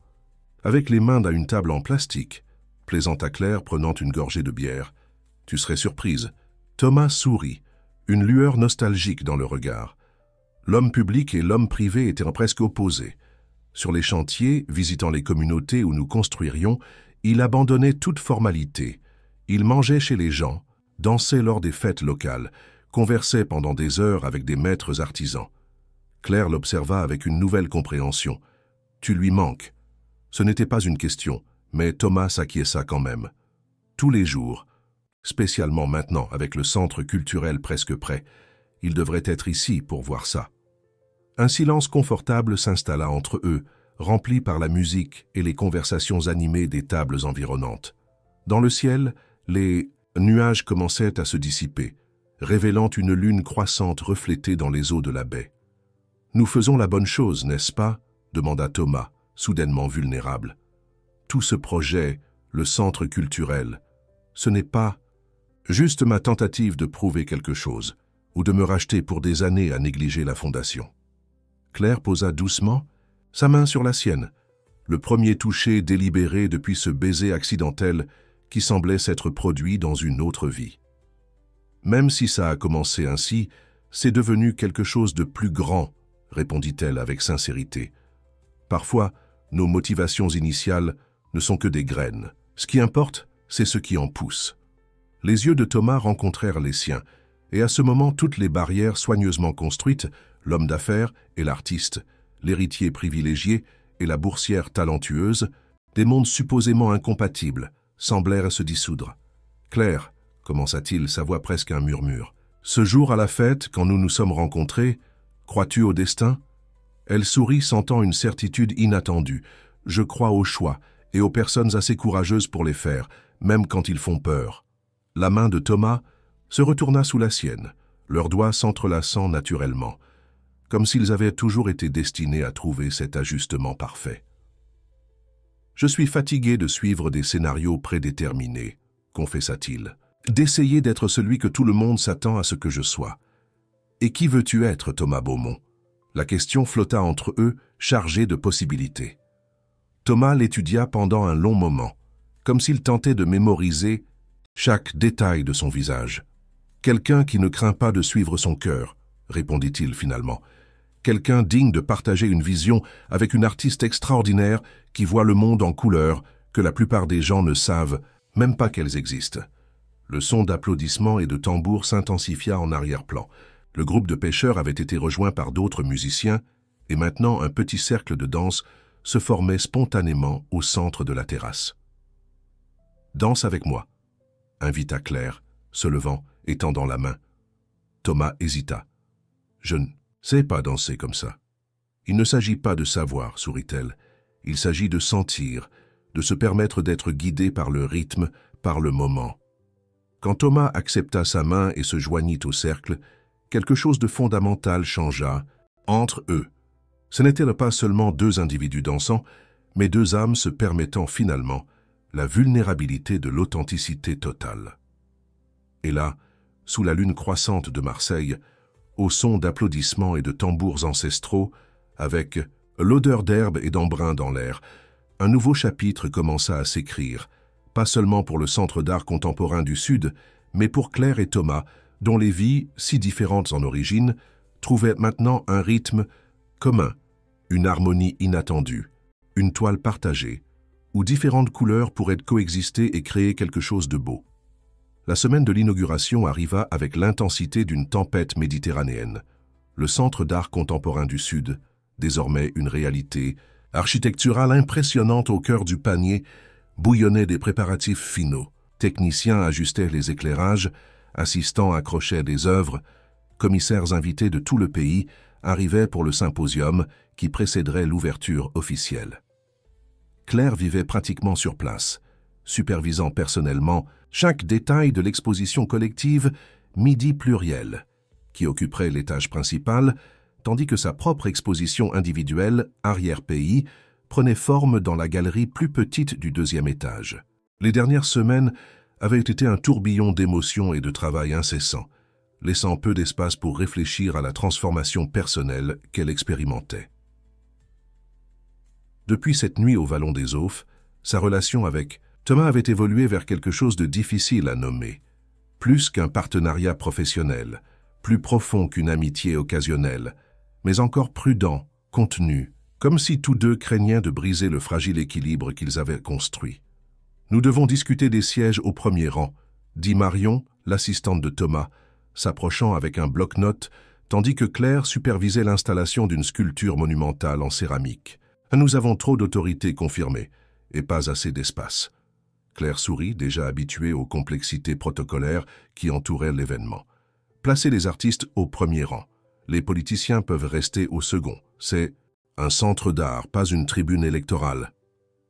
avec les mains à une table en plastique, plaisanta Claire prenant une gorgée de bière. Tu serais surprise. Thomas sourit, une lueur nostalgique dans le regard. L'homme public et l'homme privé étaient presque opposés. Sur les chantiers, visitant les communautés où nous construirions, il abandonnait toute formalité. Il mangeait chez les gens, dansait lors des fêtes locales, conversait pendant des heures avec des maîtres artisans. Claire l'observa avec une nouvelle compréhension. « Tu lui manques. » Ce n'était pas une question, mais Thomas s'acquiesça quand même. Tous les jours, spécialement maintenant avec le centre culturel presque prêt, Il devrait être ici pour voir ça. Un silence confortable s'installa entre eux, rempli par la musique et les conversations animées des tables environnantes. Dans le ciel, les nuages commençaient à se dissiper, révélant une lune croissante reflétée dans les eaux de la baie. « Nous faisons la bonne chose, n'est-ce pas ?» demanda Thomas, soudainement vulnérable. « Tout ce projet, le centre culturel, ce n'est pas juste ma tentative de prouver quelque chose, ou de me racheter pour des années à négliger la fondation. » Claire posa doucement sa main sur la sienne, le premier toucher délibéré depuis ce baiser accidentel qui semblait s'être produit dans une autre vie. Même si ça a commencé ainsi, c'est devenu quelque chose de plus grand, répondit-elle avec sincérité. Parfois, nos motivations initiales ne sont que des graines. Ce qui importe, c'est ce qui en pousse. Les yeux de Thomas rencontrèrent les siens, et à ce moment toutes les barrières soigneusement construites, l'homme d'affaires et l'artiste, l'héritier privilégié et la boursière talentueuse, des mondes supposément incompatibles, semblèrent se dissoudre. « Claire, commença-t-il, sa voix presque un murmure, ce jour à la fête, quand nous nous sommes rencontrés, crois-tu au destin ?» Elle sourit, sentant une certitude inattendue. « Je crois au choix et aux personnes assez courageuses pour les faire, même quand ils font peur. » La main de Thomas se retourna sous la sienne, leurs doigts s'entrelaçant naturellement, comme s'ils avaient toujours été destinés à trouver cet ajustement parfait. « Je suis fatigué de suivre des scénarios prédéterminés, » confessa-t-il, « d'essayer d'être celui que tout le monde s'attend à ce que je sois. Et qui veux-tu être, Thomas Beaumont ?» La question flotta entre eux, chargée de possibilités. Thomas l'étudia pendant un long moment, comme s'il tentait de mémoriser chaque détail de son visage. « Quelqu'un qui ne craint pas de suivre son cœur, » répondit-il finalement. « Quelqu'un digne de partager une vision avec une artiste extraordinaire qui voit le monde en couleurs que la plupart des gens ne savent même pas qu'elles existent. » Le son d'applaudissements et de tambours s'intensifia en arrière-plan. Le groupe de pêcheurs avait été rejoint par d'autres musiciens, et maintenant un petit cercle de danse se formait spontanément au centre de la terrasse. « Danse avec moi », invita Claire, se levant et tendant la main. Thomas hésita. « Je ne sais pas danser comme ça. »« Il ne s'agit pas de savoir, » sourit-elle. « Il s'agit de sentir, de se permettre d'être guidé par le rythme, par le moment. » Quand Thomas accepta sa main et se joignit au cercle, quelque chose de fondamental changea entre eux. Ce n'étaient pas seulement deux individus dansant, mais deux âmes se permettant finalement la vulnérabilité de l'authenticité totale. Et là, sous la lune croissante de Marseille, au son d'applaudissements et de tambours ancestraux, avec l'odeur d'herbe et d'embrun dans l'air, un nouveau chapitre commença à s'écrire, pas seulement pour le Centre d'art contemporain du Sud, mais pour Claire et Thomas, dont les vies, si différentes en origine, trouvaient maintenant un rythme commun, une harmonie inattendue, une toile partagée, où différentes couleurs pourraient coexister et créer quelque chose de beau. La semaine de l'inauguration arriva avec l'intensité d'une tempête méditerranéenne. Le Centre d'art contemporain du Sud, désormais une réalité architecturale impressionnante au cœur du panier, bouillonnait des préparatifs finaux. Techniciens ajustaient les éclairages, assistants accrochaient des œuvres, commissaires invités de tout le pays arrivaient pour le symposium qui précéderait l'ouverture officielle. Claire vivait pratiquement sur place, supervisant personnellement chaque détail de l'exposition collective Midi Pluriel, qui occuperait l'étage principal, tandis que sa propre exposition individuelle, Arrière-Pays, prenait forme dans la galerie plus petite du deuxième étage. Les dernières semaines avaient été un tourbillon d'émotions et de travail incessant, laissant peu d'espace pour réfléchir à la transformation personnelle qu'elle expérimentait. Depuis cette nuit au Vallon des Aufs, sa relation avec Thomas avait évolué vers quelque chose de difficile à nommer. Plus qu'un partenariat professionnel, plus profond qu'une amitié occasionnelle, mais encore prudent, contenu, comme si tous deux craignaient de briser le fragile équilibre qu'ils avaient construit. « Nous devons discuter des sièges au premier rang », dit Marion, l'assistante de Thomas, s'approchant avec un bloc-notes, tandis que Claire supervisait l'installation d'une sculpture monumentale en céramique. « Nous avons trop d'autorité confirmée, et pas assez d'espace. » Claire sourit, déjà habituée aux complexités protocolaires qui entouraient l'événement. Placez les artistes au premier rang. Les politiciens peuvent rester au second. C'est un centre d'art, pas une tribune électorale.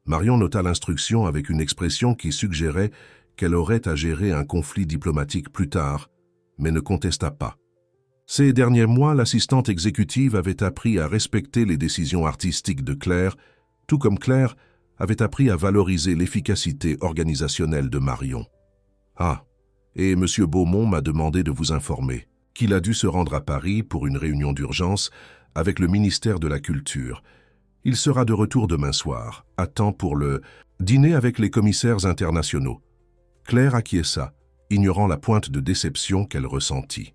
Marion nota l'instruction avec une expression qui suggérait qu'elle aurait à gérer un conflit diplomatique plus tard, mais ne contesta pas. Ces derniers mois, l'assistante exécutive avait appris à respecter les décisions artistiques de Claire, tout comme Claire avait appris à valoriser l'efficacité organisationnelle de Marion. Ah, et M. Beaumont m'a demandé de vous informer qu'il a dû se rendre à Paris pour une réunion d'urgence avec le ministère de la Culture. Il sera de retour demain soir, à temps pour le dîner avec les commissaires internationaux. Claire acquiesça, ignorant la pointe de déception qu'elle ressentit.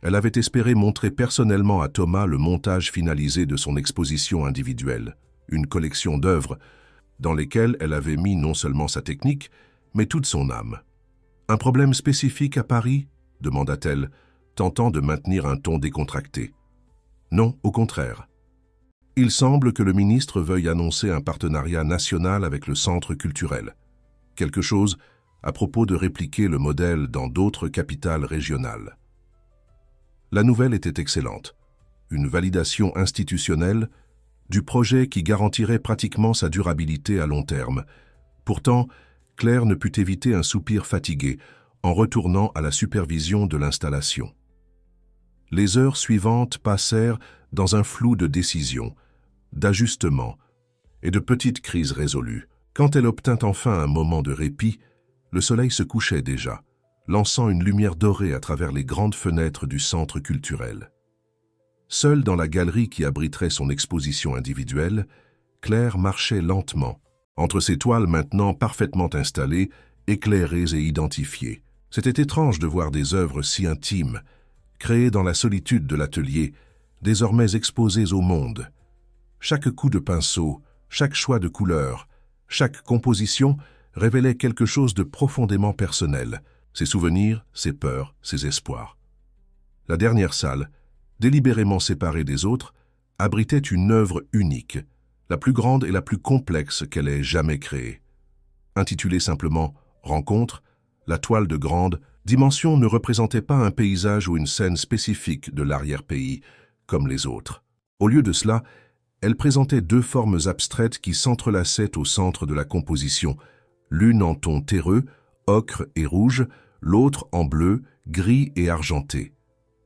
Elle avait espéré montrer personnellement à Thomas le montage finalisé de son exposition individuelle, une collection d'œuvres dans lesquelles elle avait mis non seulement sa technique, mais toute son âme. « Un problème spécifique à Paris ?» demanda-t-elle, tentant de maintenir un ton décontracté. « Non, au contraire. Il semble que le ministre veuille annoncer un partenariat national avec le centre culturel. Quelque chose à propos de répliquer le modèle dans d'autres capitales régionales. » La nouvelle était excellente. Une validation institutionnelle du projet qui garantirait pratiquement sa durabilité à long terme. Pourtant, Claire ne put éviter un soupir fatigué en retournant à la supervision de l'installation. Les heures suivantes passèrent dans un flou de décisions, d'ajustements et de petites crises résolues. Quand elle obtint enfin un moment de répit, le soleil se couchait déjà, lançant une lumière dorée à travers les grandes fenêtres du centre culturel. Seule dans la galerie qui abriterait son exposition individuelle, Claire marchait lentement, entre ses toiles maintenant parfaitement installées, éclairées et identifiées. C'était étrange de voir des œuvres si intimes, créées dans la solitude de l'atelier, désormais exposées au monde. Chaque coup de pinceau, chaque choix de couleur, chaque composition révélait quelque chose de profondément personnel, ses souvenirs, ses peurs, ses espoirs. La dernière salle, délibérément séparée des autres, abritait une œuvre unique, la plus grande et la plus complexe qu'elle ait jamais créée. Intitulée simplement « Rencontre », la toile de grande dimension ne représentait pas un paysage ou une scène spécifique de l'arrière-pays, comme les autres. Au lieu de cela, elle présentait deux formes abstraites qui s'entrelaçaient au centre de la composition, l'une en ton terreux, ocre et rouge, l'autre en bleu, gris et argenté.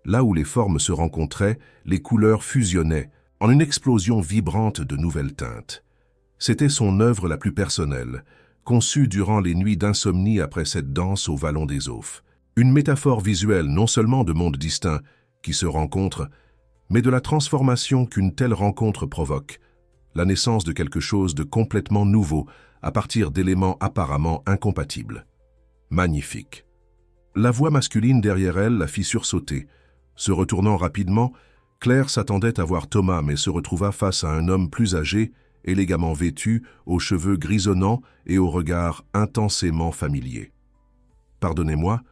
Là où les formes se rencontraient, les couleurs fusionnaient, en une explosion vibrante de nouvelles teintes. C'était son œuvre la plus personnelle, conçue durant les nuits d'insomnie après cette danse au Vallon des Ophs. Une métaphore visuelle non seulement de mondes distincts qui se rencontrent, mais de la transformation qu'une telle rencontre provoque, la naissance de quelque chose de complètement nouveau à partir d'éléments apparemment incompatibles. Magnifique. La voix masculine derrière elle la fit sursauter. Se retournant rapidement, Claire s'attendait à voir Thomas mais se retrouva face à un homme plus âgé, élégamment vêtu, aux cheveux grisonnants et au regard intensément familier. « Pardonnez-moi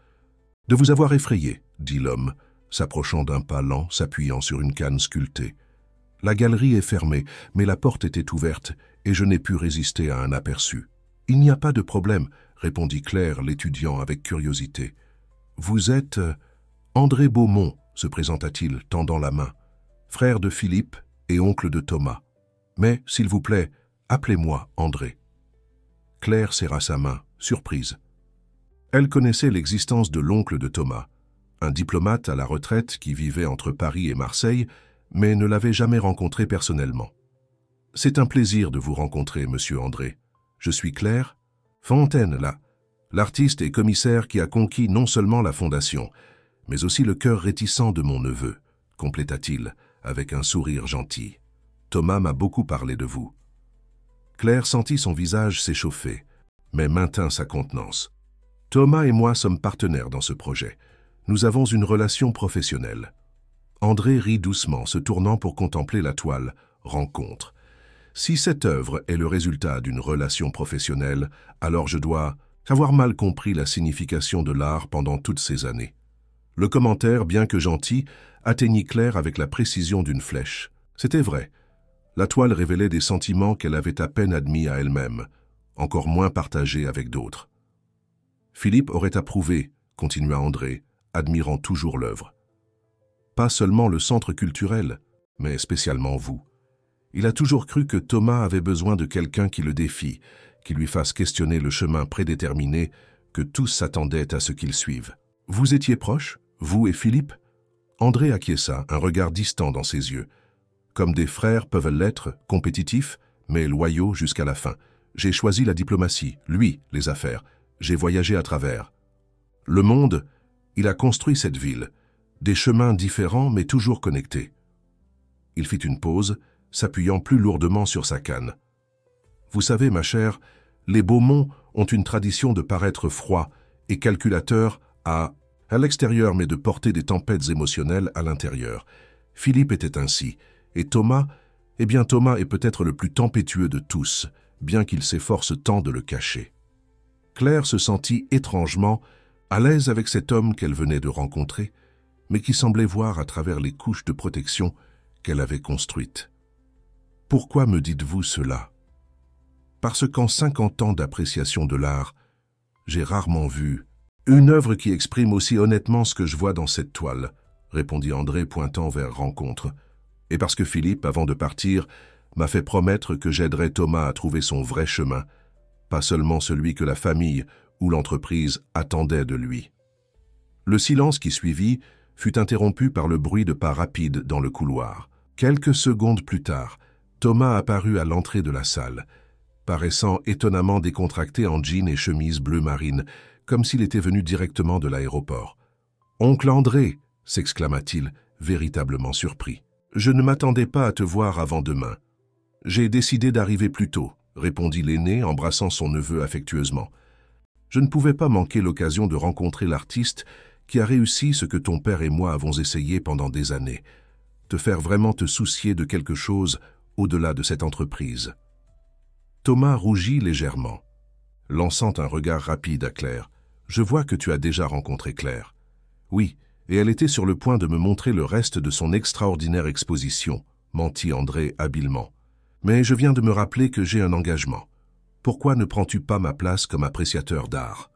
de vous avoir effrayé, » dit l'homme, s'approchant d'un pas lent, s'appuyant sur une canne sculptée. « La galerie est fermée, mais la porte était ouverte et je n'ai pu résister à un aperçu. »« Il n'y a pas de problème, » répondit Claire, l'étudiant avec curiosité. « Vous êtes André Beaumont, » se présenta-t-il, tendant la main, « frère de Philippe et oncle de Thomas. Mais, s'il vous plaît, appelez-moi André. » Claire serra sa main, surprise. Elle connaissait l'existence de l'oncle de Thomas, un diplomate à la retraite qui vivait entre Paris et Marseille, mais ne l'avait jamais rencontré personnellement. « C'est un plaisir de vous rencontrer, monsieur André. Je suis Claire Fontaine, là, l'artiste et commissaire qui a conquis non seulement la fondation, mais aussi le cœur réticent de mon neveu, compléta-t-il, avec un sourire gentil. Thomas m'a beaucoup parlé de vous. » Claire sentit son visage s'échauffer, mais maintint sa contenance. « Thomas et moi sommes partenaires dans ce projet. Nous avons une relation professionnelle. » André rit doucement, se tournant pour contempler la toile « Rencontre ». Si cette œuvre est le résultat d'une relation professionnelle, alors je dois avoir mal compris la signification de l'art pendant toutes ces années. Le commentaire, bien que gentil, atteignit Claire avec la précision d'une flèche. C'était vrai. La toile révélait des sentiments qu'elle avait à peine admis à elle-même, encore moins partagés avec d'autres. Philippe aurait approuvé, continua André, admirant toujours l'œuvre. pas seulement le centre culturel, mais spécialement vous. Il a toujours cru que Thomas avait besoin de quelqu'un qui le défie, qui lui fasse questionner le chemin prédéterminé, que tous s'attendaient à ce qu'il suive. Vous étiez proches, vous et Philippe? André acquiesça, un regard distant dans ses yeux. Comme des frères peuvent l'être, compétitifs, mais loyaux jusqu'à la fin. J'ai choisi la diplomatie, lui, les affaires. J'ai voyagé à travers. Le monde, il a construit cette ville. Des chemins différents, mais toujours connectés. Il fit une pause, s'appuyant plus lourdement sur sa canne. Vous savez, ma chère, les Beaumont ont une tradition de paraître froids et calculateurs à l'extérieur, mais de porter des tempêtes émotionnelles à l'intérieur. Philippe était ainsi, et Thomas, Thomas est peut-être le plus tempétueux de tous, bien qu'il s'efforce tant de le cacher. Claire se sentit étrangement à l'aise avec cet homme qu'elle venait de rencontrer, mais qui semblait voir à travers les couches de protection qu'elle avait construites. « Pourquoi me dites-vous cela ?» « Parce qu'en 50 ans d'appréciation de l'art, j'ai rarement vu une œuvre qui exprime aussi honnêtement ce que je vois dans cette toile, » répondit André pointant vers Rencontre. « Et parce que Philippe, avant de partir, m'a fait promettre que j'aiderais Thomas à trouver son vrai chemin, pas seulement celui que la famille ou l'entreprise attendaient de lui. » Le silence qui suivit fut interrompu par le bruit de pas rapides dans le couloir. Quelques secondes plus tard, Thomas apparut à l'entrée de la salle, paraissant étonnamment décontracté en jean et chemise bleu marine, comme s'il était venu directement de l'aéroport. « Oncle André !» s'exclama-t-il, véritablement surpris. « Je ne m'attendais pas à te voir avant demain. »« J'ai décidé d'arriver plus tôt, » répondit l'aîné, embrassant son neveu affectueusement. « Je ne pouvais pas manquer l'occasion de rencontrer l'artiste qui a réussi ce que ton père et moi avons essayé pendant des années, te faire vraiment te soucier de quelque chose au-delà de cette entreprise. » Thomas rougit légèrement, lançant un regard rapide à Claire. « Je vois que tu as déjà rencontré Claire. »« Oui, et elle était sur le point de me montrer le reste de son extraordinaire exposition, » mentit André habilement. « Mais je viens de me rappeler que j'ai un engagement. Pourquoi ne prends-tu pas ma place comme appréciateur d'art ?»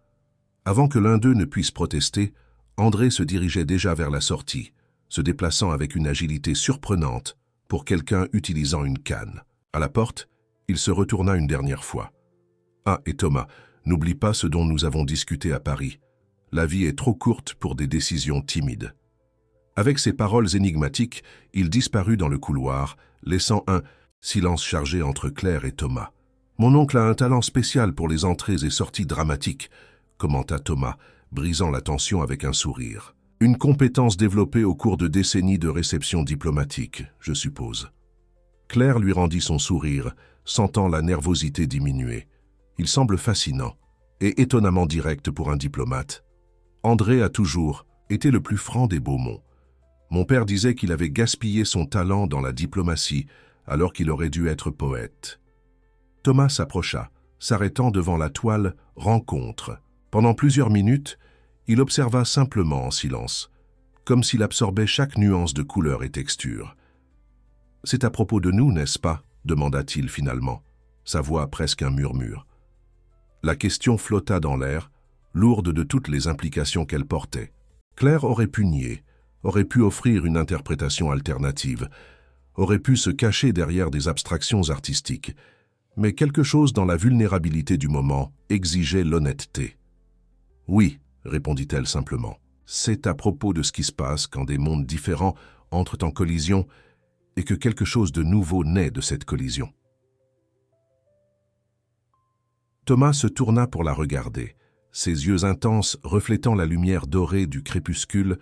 Avant que l'un d'eux ne puisse protester, André se dirigeait déjà vers la sortie, se déplaçant avec une agilité surprenante pour quelqu'un utilisant une canne. À la porte, il se retourna une dernière fois. « Ah, et Thomas, n'oublie pas ce dont nous avons discuté à Paris. La vie est trop courte pour des décisions timides. » Avec ces paroles énigmatiques, il disparut dans le couloir, laissant un silence chargé entre Claire et Thomas. « Mon oncle a un talent spécial pour les entrées et sorties dramatiques, » commenta Thomas, brisant la tension avec un sourire. « Une compétence développée au cours de décennies de réception diplomatique, je suppose. » Claire lui rendit son sourire, sentant la nervosité diminuer. Il semble fascinant et étonnamment direct pour un diplomate. André a toujours été le plus franc des Beaumont. Mon père disait qu'il avait gaspillé son talent dans la diplomatie alors qu'il aurait dû être poète. Thomas s'approcha, s'arrêtant devant la toile « Rencontre ». Pendant plusieurs minutes, il observa simplement en silence, comme s'il absorbait chaque nuance de couleur et texture. « C'est à propos de nous, n'est-ce pas ?» demanda-t-il finalement, sa voix presque un murmure. La question flotta dans l'air, lourde de toutes les implications qu'elle portait. Claire aurait pu nier, aurait pu offrir une interprétation alternative, aurait pu se cacher derrière des abstractions artistiques, mais quelque chose dans la vulnérabilité du moment exigeait l'honnêteté. « Oui, » répondit-elle simplement, « c'est à propos de ce qui se passe quand des mondes différents entrent en collision et que quelque chose de nouveau naît de cette collision. » Thomas se tourna pour la regarder, ses yeux intenses reflétant la lumière dorée du crépuscule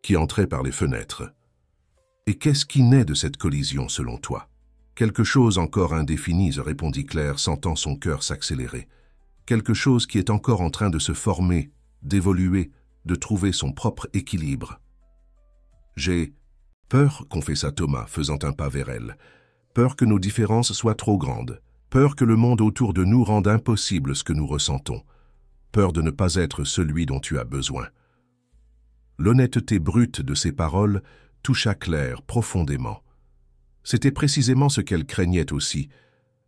qui entrait par les fenêtres. « Et qu'est-ce qui naît de cette collision, selon toi ?»« Quelque chose encore indéfini, » répondit Claire, sentant son cœur s'accélérer. « Quelque chose qui est encore en train de se former, d'évoluer, de trouver son propre équilibre. »« J'ai peur, » confessa Thomas, faisant un pas vers elle. « Peur que nos différences soient trop grandes. Peur que le monde autour de nous rende impossible ce que nous ressentons. Peur de ne pas être celui dont tu as besoin. » L'honnêteté brute de ces paroles toucha Claire profondément. C'était précisément ce qu'elle craignait aussi,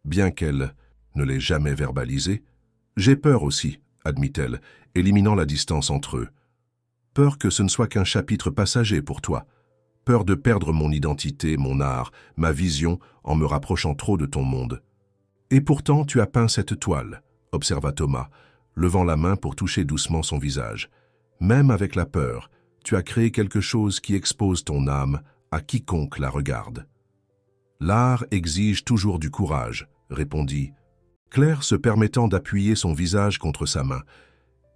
bien qu'elle ne l'ait jamais verbalisé. « J'ai peur aussi, » admit-elle, éliminant la distance entre eux. « Peur que ce ne soit qu'un chapitre passager pour toi. peur de perdre mon identité, mon art, ma vision en me rapprochant trop de ton monde. Et pourtant, tu as peint cette toile, observa Thomas, levant la main pour toucher doucement son visage. Même avec la peur, tu as créé quelque chose qui expose ton âme à quiconque la regarde. L'art exige toujours du courage, répondit Claire, se permettant d'appuyer son visage contre sa main.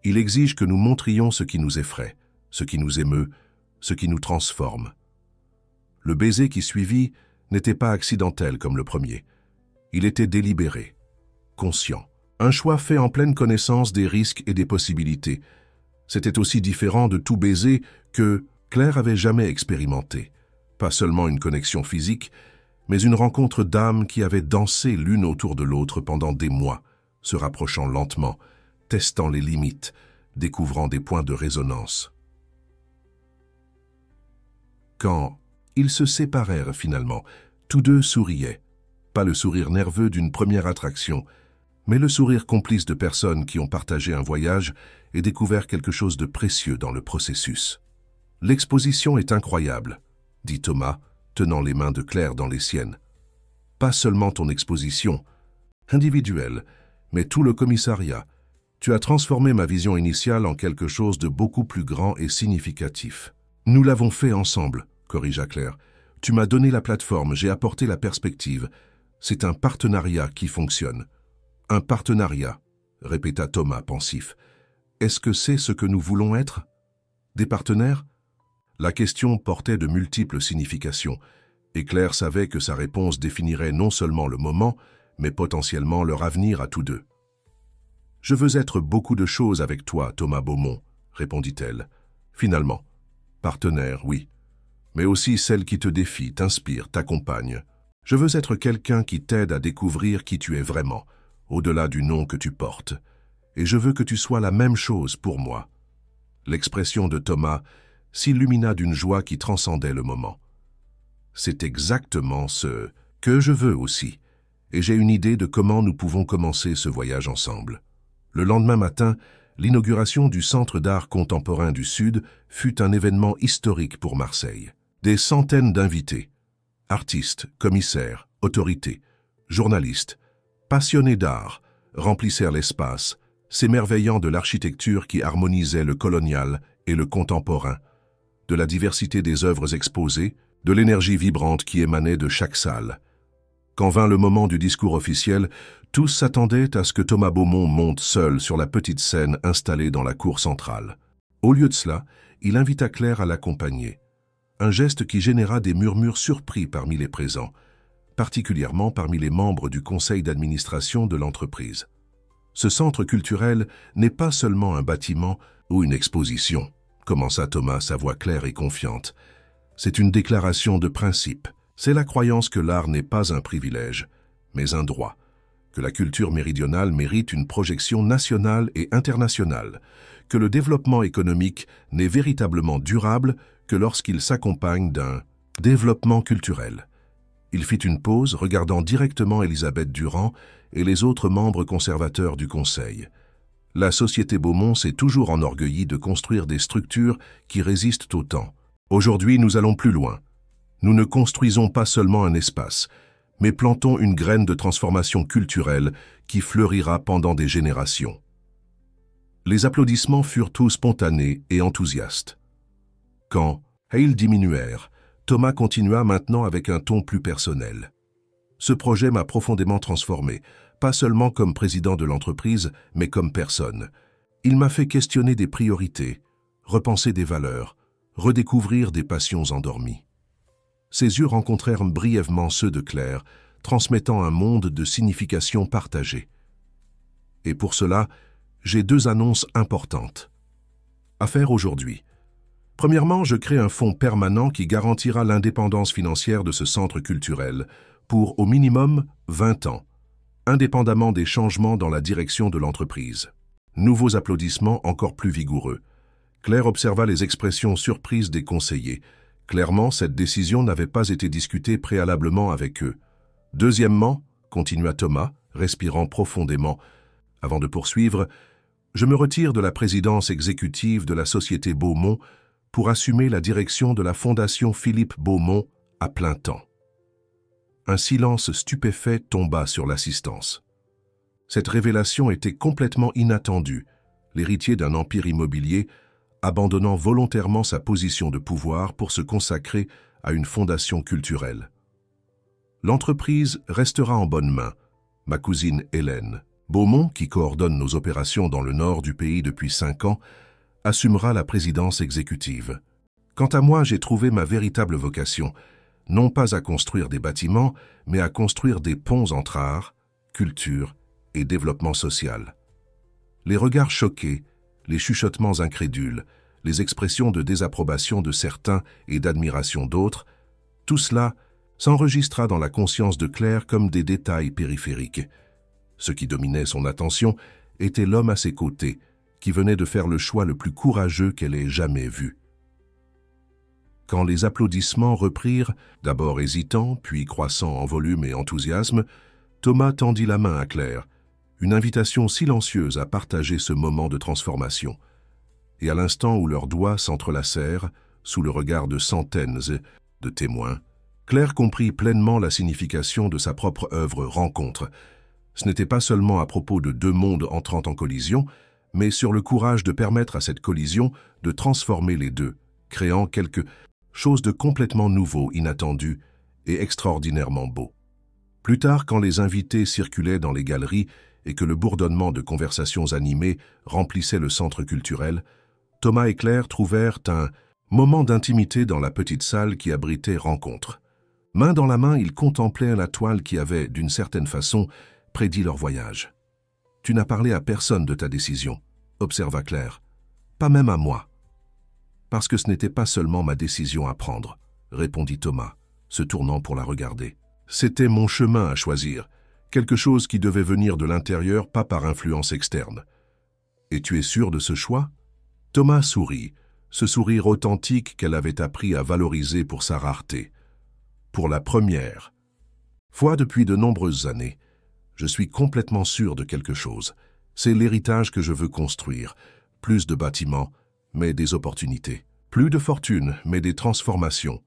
Il exige que nous montrions ce qui nous effraie, ce qui nous émeut, ce qui nous transforme. Le baiser qui suivit n'était pas accidentel comme le premier. Il était délibéré, conscient. Un choix fait en pleine connaissance des risques et des possibilités. C'était aussi différent de tout baiser que Claire avait jamais expérimenté. Pas seulement une connexion physique, mais une rencontre d'âmes qui avaient dansé l'une autour de l'autre pendant des mois, se rapprochant lentement, testant les limites, découvrant des points de résonance. Quand ils se séparèrent finalement, tous deux souriaient, pas le sourire nerveux d'une première attraction, mais le sourire complice de personnes qui ont partagé un voyage et découvert quelque chose de précieux dans le processus. « L'exposition est incroyable », dit Thomas, tenant les mains de Claire dans les siennes. « Pas seulement ton exposition, individuelle, mais tout le commissariat. Tu as transformé ma vision initiale en quelque chose de beaucoup plus grand et significatif. »« Nous l'avons fait ensemble », corrigea Claire. « Tu m'as donné la plateforme, j'ai apporté la perspective. C'est un partenariat qui fonctionne. » « Un partenariat, répéta Thomas pensif. Est-ce que c'est ce que nous voulons être? Des partenaires? La question portait de multiples significations, et Claire savait que sa réponse définirait non seulement le moment, mais potentiellement leur avenir à tous deux. « Je veux être beaucoup de choses avec toi, Thomas Beaumont, répondit-elle. Finalement, partenaire, oui, mais aussi celle qui te défie, t'inspire, t'accompagne. Je veux être quelqu'un qui t'aide à découvrir qui tu es vraiment, au-delà du nom que tu portes, et je veux que tu sois la même chose pour moi. » L'expression de Thomas s'illumina d'une joie qui transcendait le moment. « C'est exactement ce que je veux aussi, et j'ai une idée de comment nous pouvons commencer ce voyage ensemble. » Le lendemain matin, l'inauguration du Centre d'art contemporain du Sud fut un événement historique pour Marseille. Des centaines d'invités, artistes, commissaires, autorités, journalistes, passionnés d'art, remplissèrent l'espace, s'émerveillant de l'architecture qui harmonisait le colonial et le contemporain, de la diversité des œuvres exposées, de l'énergie vibrante qui émanait de chaque salle. Quand vint le moment du discours officiel, tous s'attendaient à ce que Thomas Beaumont monte seul sur la petite scène installée dans la cour centrale. Au lieu de cela, il invita Claire à l'accompagner, un geste qui généra des murmures surpris parmi les présents, particulièrement parmi les membres du conseil d'administration de l'entreprise. Ce centre culturel n'est pas seulement un bâtiment ou une exposition, commença Thomas, sa voix claire et confiante. C'est une déclaration de principe. C'est la croyance que l'art n'est pas un privilège, mais un droit, que la culture méridionale mérite une projection nationale et internationale, que le développement économique n'est véritablement durable que lorsqu'il s'accompagne d'un développement culturel. Il fit une pause, regardant directement Élisabeth Durand et les autres membres conservateurs du Conseil. La Société Beaumont s'est toujours enorgueillie de construire des structures qui résistent au temps. Aujourd'hui, nous allons plus loin. Nous ne construisons pas seulement un espace, mais plantons une graine de transformation culturelle qui fleurira pendant des générations. Les applaudissements furent tous spontanés et enthousiastes. Quand ils diminuèrent, Thomas continua maintenant avec un ton plus personnel. « Ce projet m'a profondément transformé, pas seulement comme président de l'entreprise, mais comme personne. Il m'a fait questionner des priorités, repenser des valeurs, redécouvrir des passions endormies. » Ses yeux rencontrèrent brièvement ceux de Claire, transmettant un monde de signification partagée. « Et pour cela, j'ai deux annonces importantes à faire aujourd'hui. Premièrement, je crée un fonds permanent qui garantira l'indépendance financière de ce centre culturel pour au minimum 20 ans, indépendamment des changements dans la direction de l'entreprise. » Nouveaux applaudissements encore plus vigoureux. Claire observa les expressions surprises des conseillers. Clairement, cette décision n'avait pas été discutée préalablement avec eux. « Deuxièmement, » continua Thomas, respirant profondément, avant de poursuivre, « je me retire de la présidence exécutive de la Société Beaumont pour assumer la direction de la Fondation Philippe Beaumont à plein temps. Un silence stupéfait tomba sur l'assistance. Cette révélation était complètement inattendue, l'héritier d'un empire immobilier abandonnant volontairement sa position de pouvoir pour se consacrer à une fondation culturelle. L'entreprise restera en bonnes mains, ma cousine Hélène. Beaumont, qui coordonne nos opérations dans le nord du pays depuis 5 ans, assumera la présidence exécutive. Quant à moi, j'ai trouvé ma véritable vocation, non pas à construire des bâtiments, mais à construire des ponts entre art, culture et développement social. Les regards choqués, les chuchotements incrédules, les expressions de désapprobation de certains et d'admiration d'autres, tout cela s'enregistra dans la conscience de Claire comme des détails périphériques. Ce qui dominait son attention était l'homme à ses côtés, qui venait de faire le choix le plus courageux qu'elle ait jamais vu. Quand les applaudissements reprirent, d'abord hésitants, puis croissant en volume et enthousiasme, Thomas tendit la main à Claire, une invitation silencieuse à partager ce moment de transformation. Et à l'instant où leurs doigts s'entrelacèrent, sous le regard de centaines de témoins, Claire comprit pleinement la signification de sa propre œuvre Rencontre. Ce n'était pas seulement à propos de 2 mondes entrant en collision, mais sur le courage de permettre à cette collision de transformer les deux, créant quelque chose de complètement nouveau, inattendu et extraordinairement beau. Plus tard, quand les invités circulaient dans les galeries et que le bourdonnement de conversations animées remplissait le centre culturel, Thomas et Claire trouvèrent un moment d'intimité dans la petite salle qui abritait Rencontre. Main dans la main, ils contemplaient la toile qui avait, d'une certaine façon, prédit leur voyage. « Tu n'as parlé à personne de ta décision, » observa Claire. « Pas même à moi. »« Parce que ce n'était pas seulement ma décision à prendre, » répondit Thomas, se tournant pour la regarder. « C'était mon chemin à choisir, quelque chose qui devait venir de l'intérieur, pas par influence externe. »« Et tu es sûr de ce choix ?» Thomas sourit, ce sourire authentique qu'elle avait appris à valoriser pour sa rareté. « Pour la première fois depuis de nombreuses années, je suis complètement sûr de quelque chose. C'est l'héritage que je veux construire. Plus de bâtiments, mais des opportunités. Plus de fortune, mais des transformations. »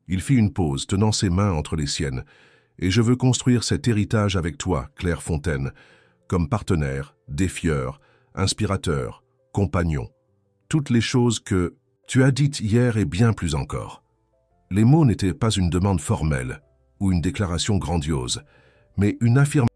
Il fit une pause, tenant ses mains entre les siennes. « Et je veux construire cet héritage avec toi, Claire Fontaine, comme partenaire, défieur, inspirateur, compagnon. Toutes les choses que tu as dites hier et bien plus encore. » Les mots n'étaient pas une demande formelle ou une déclaration grandiose, mais une affirmation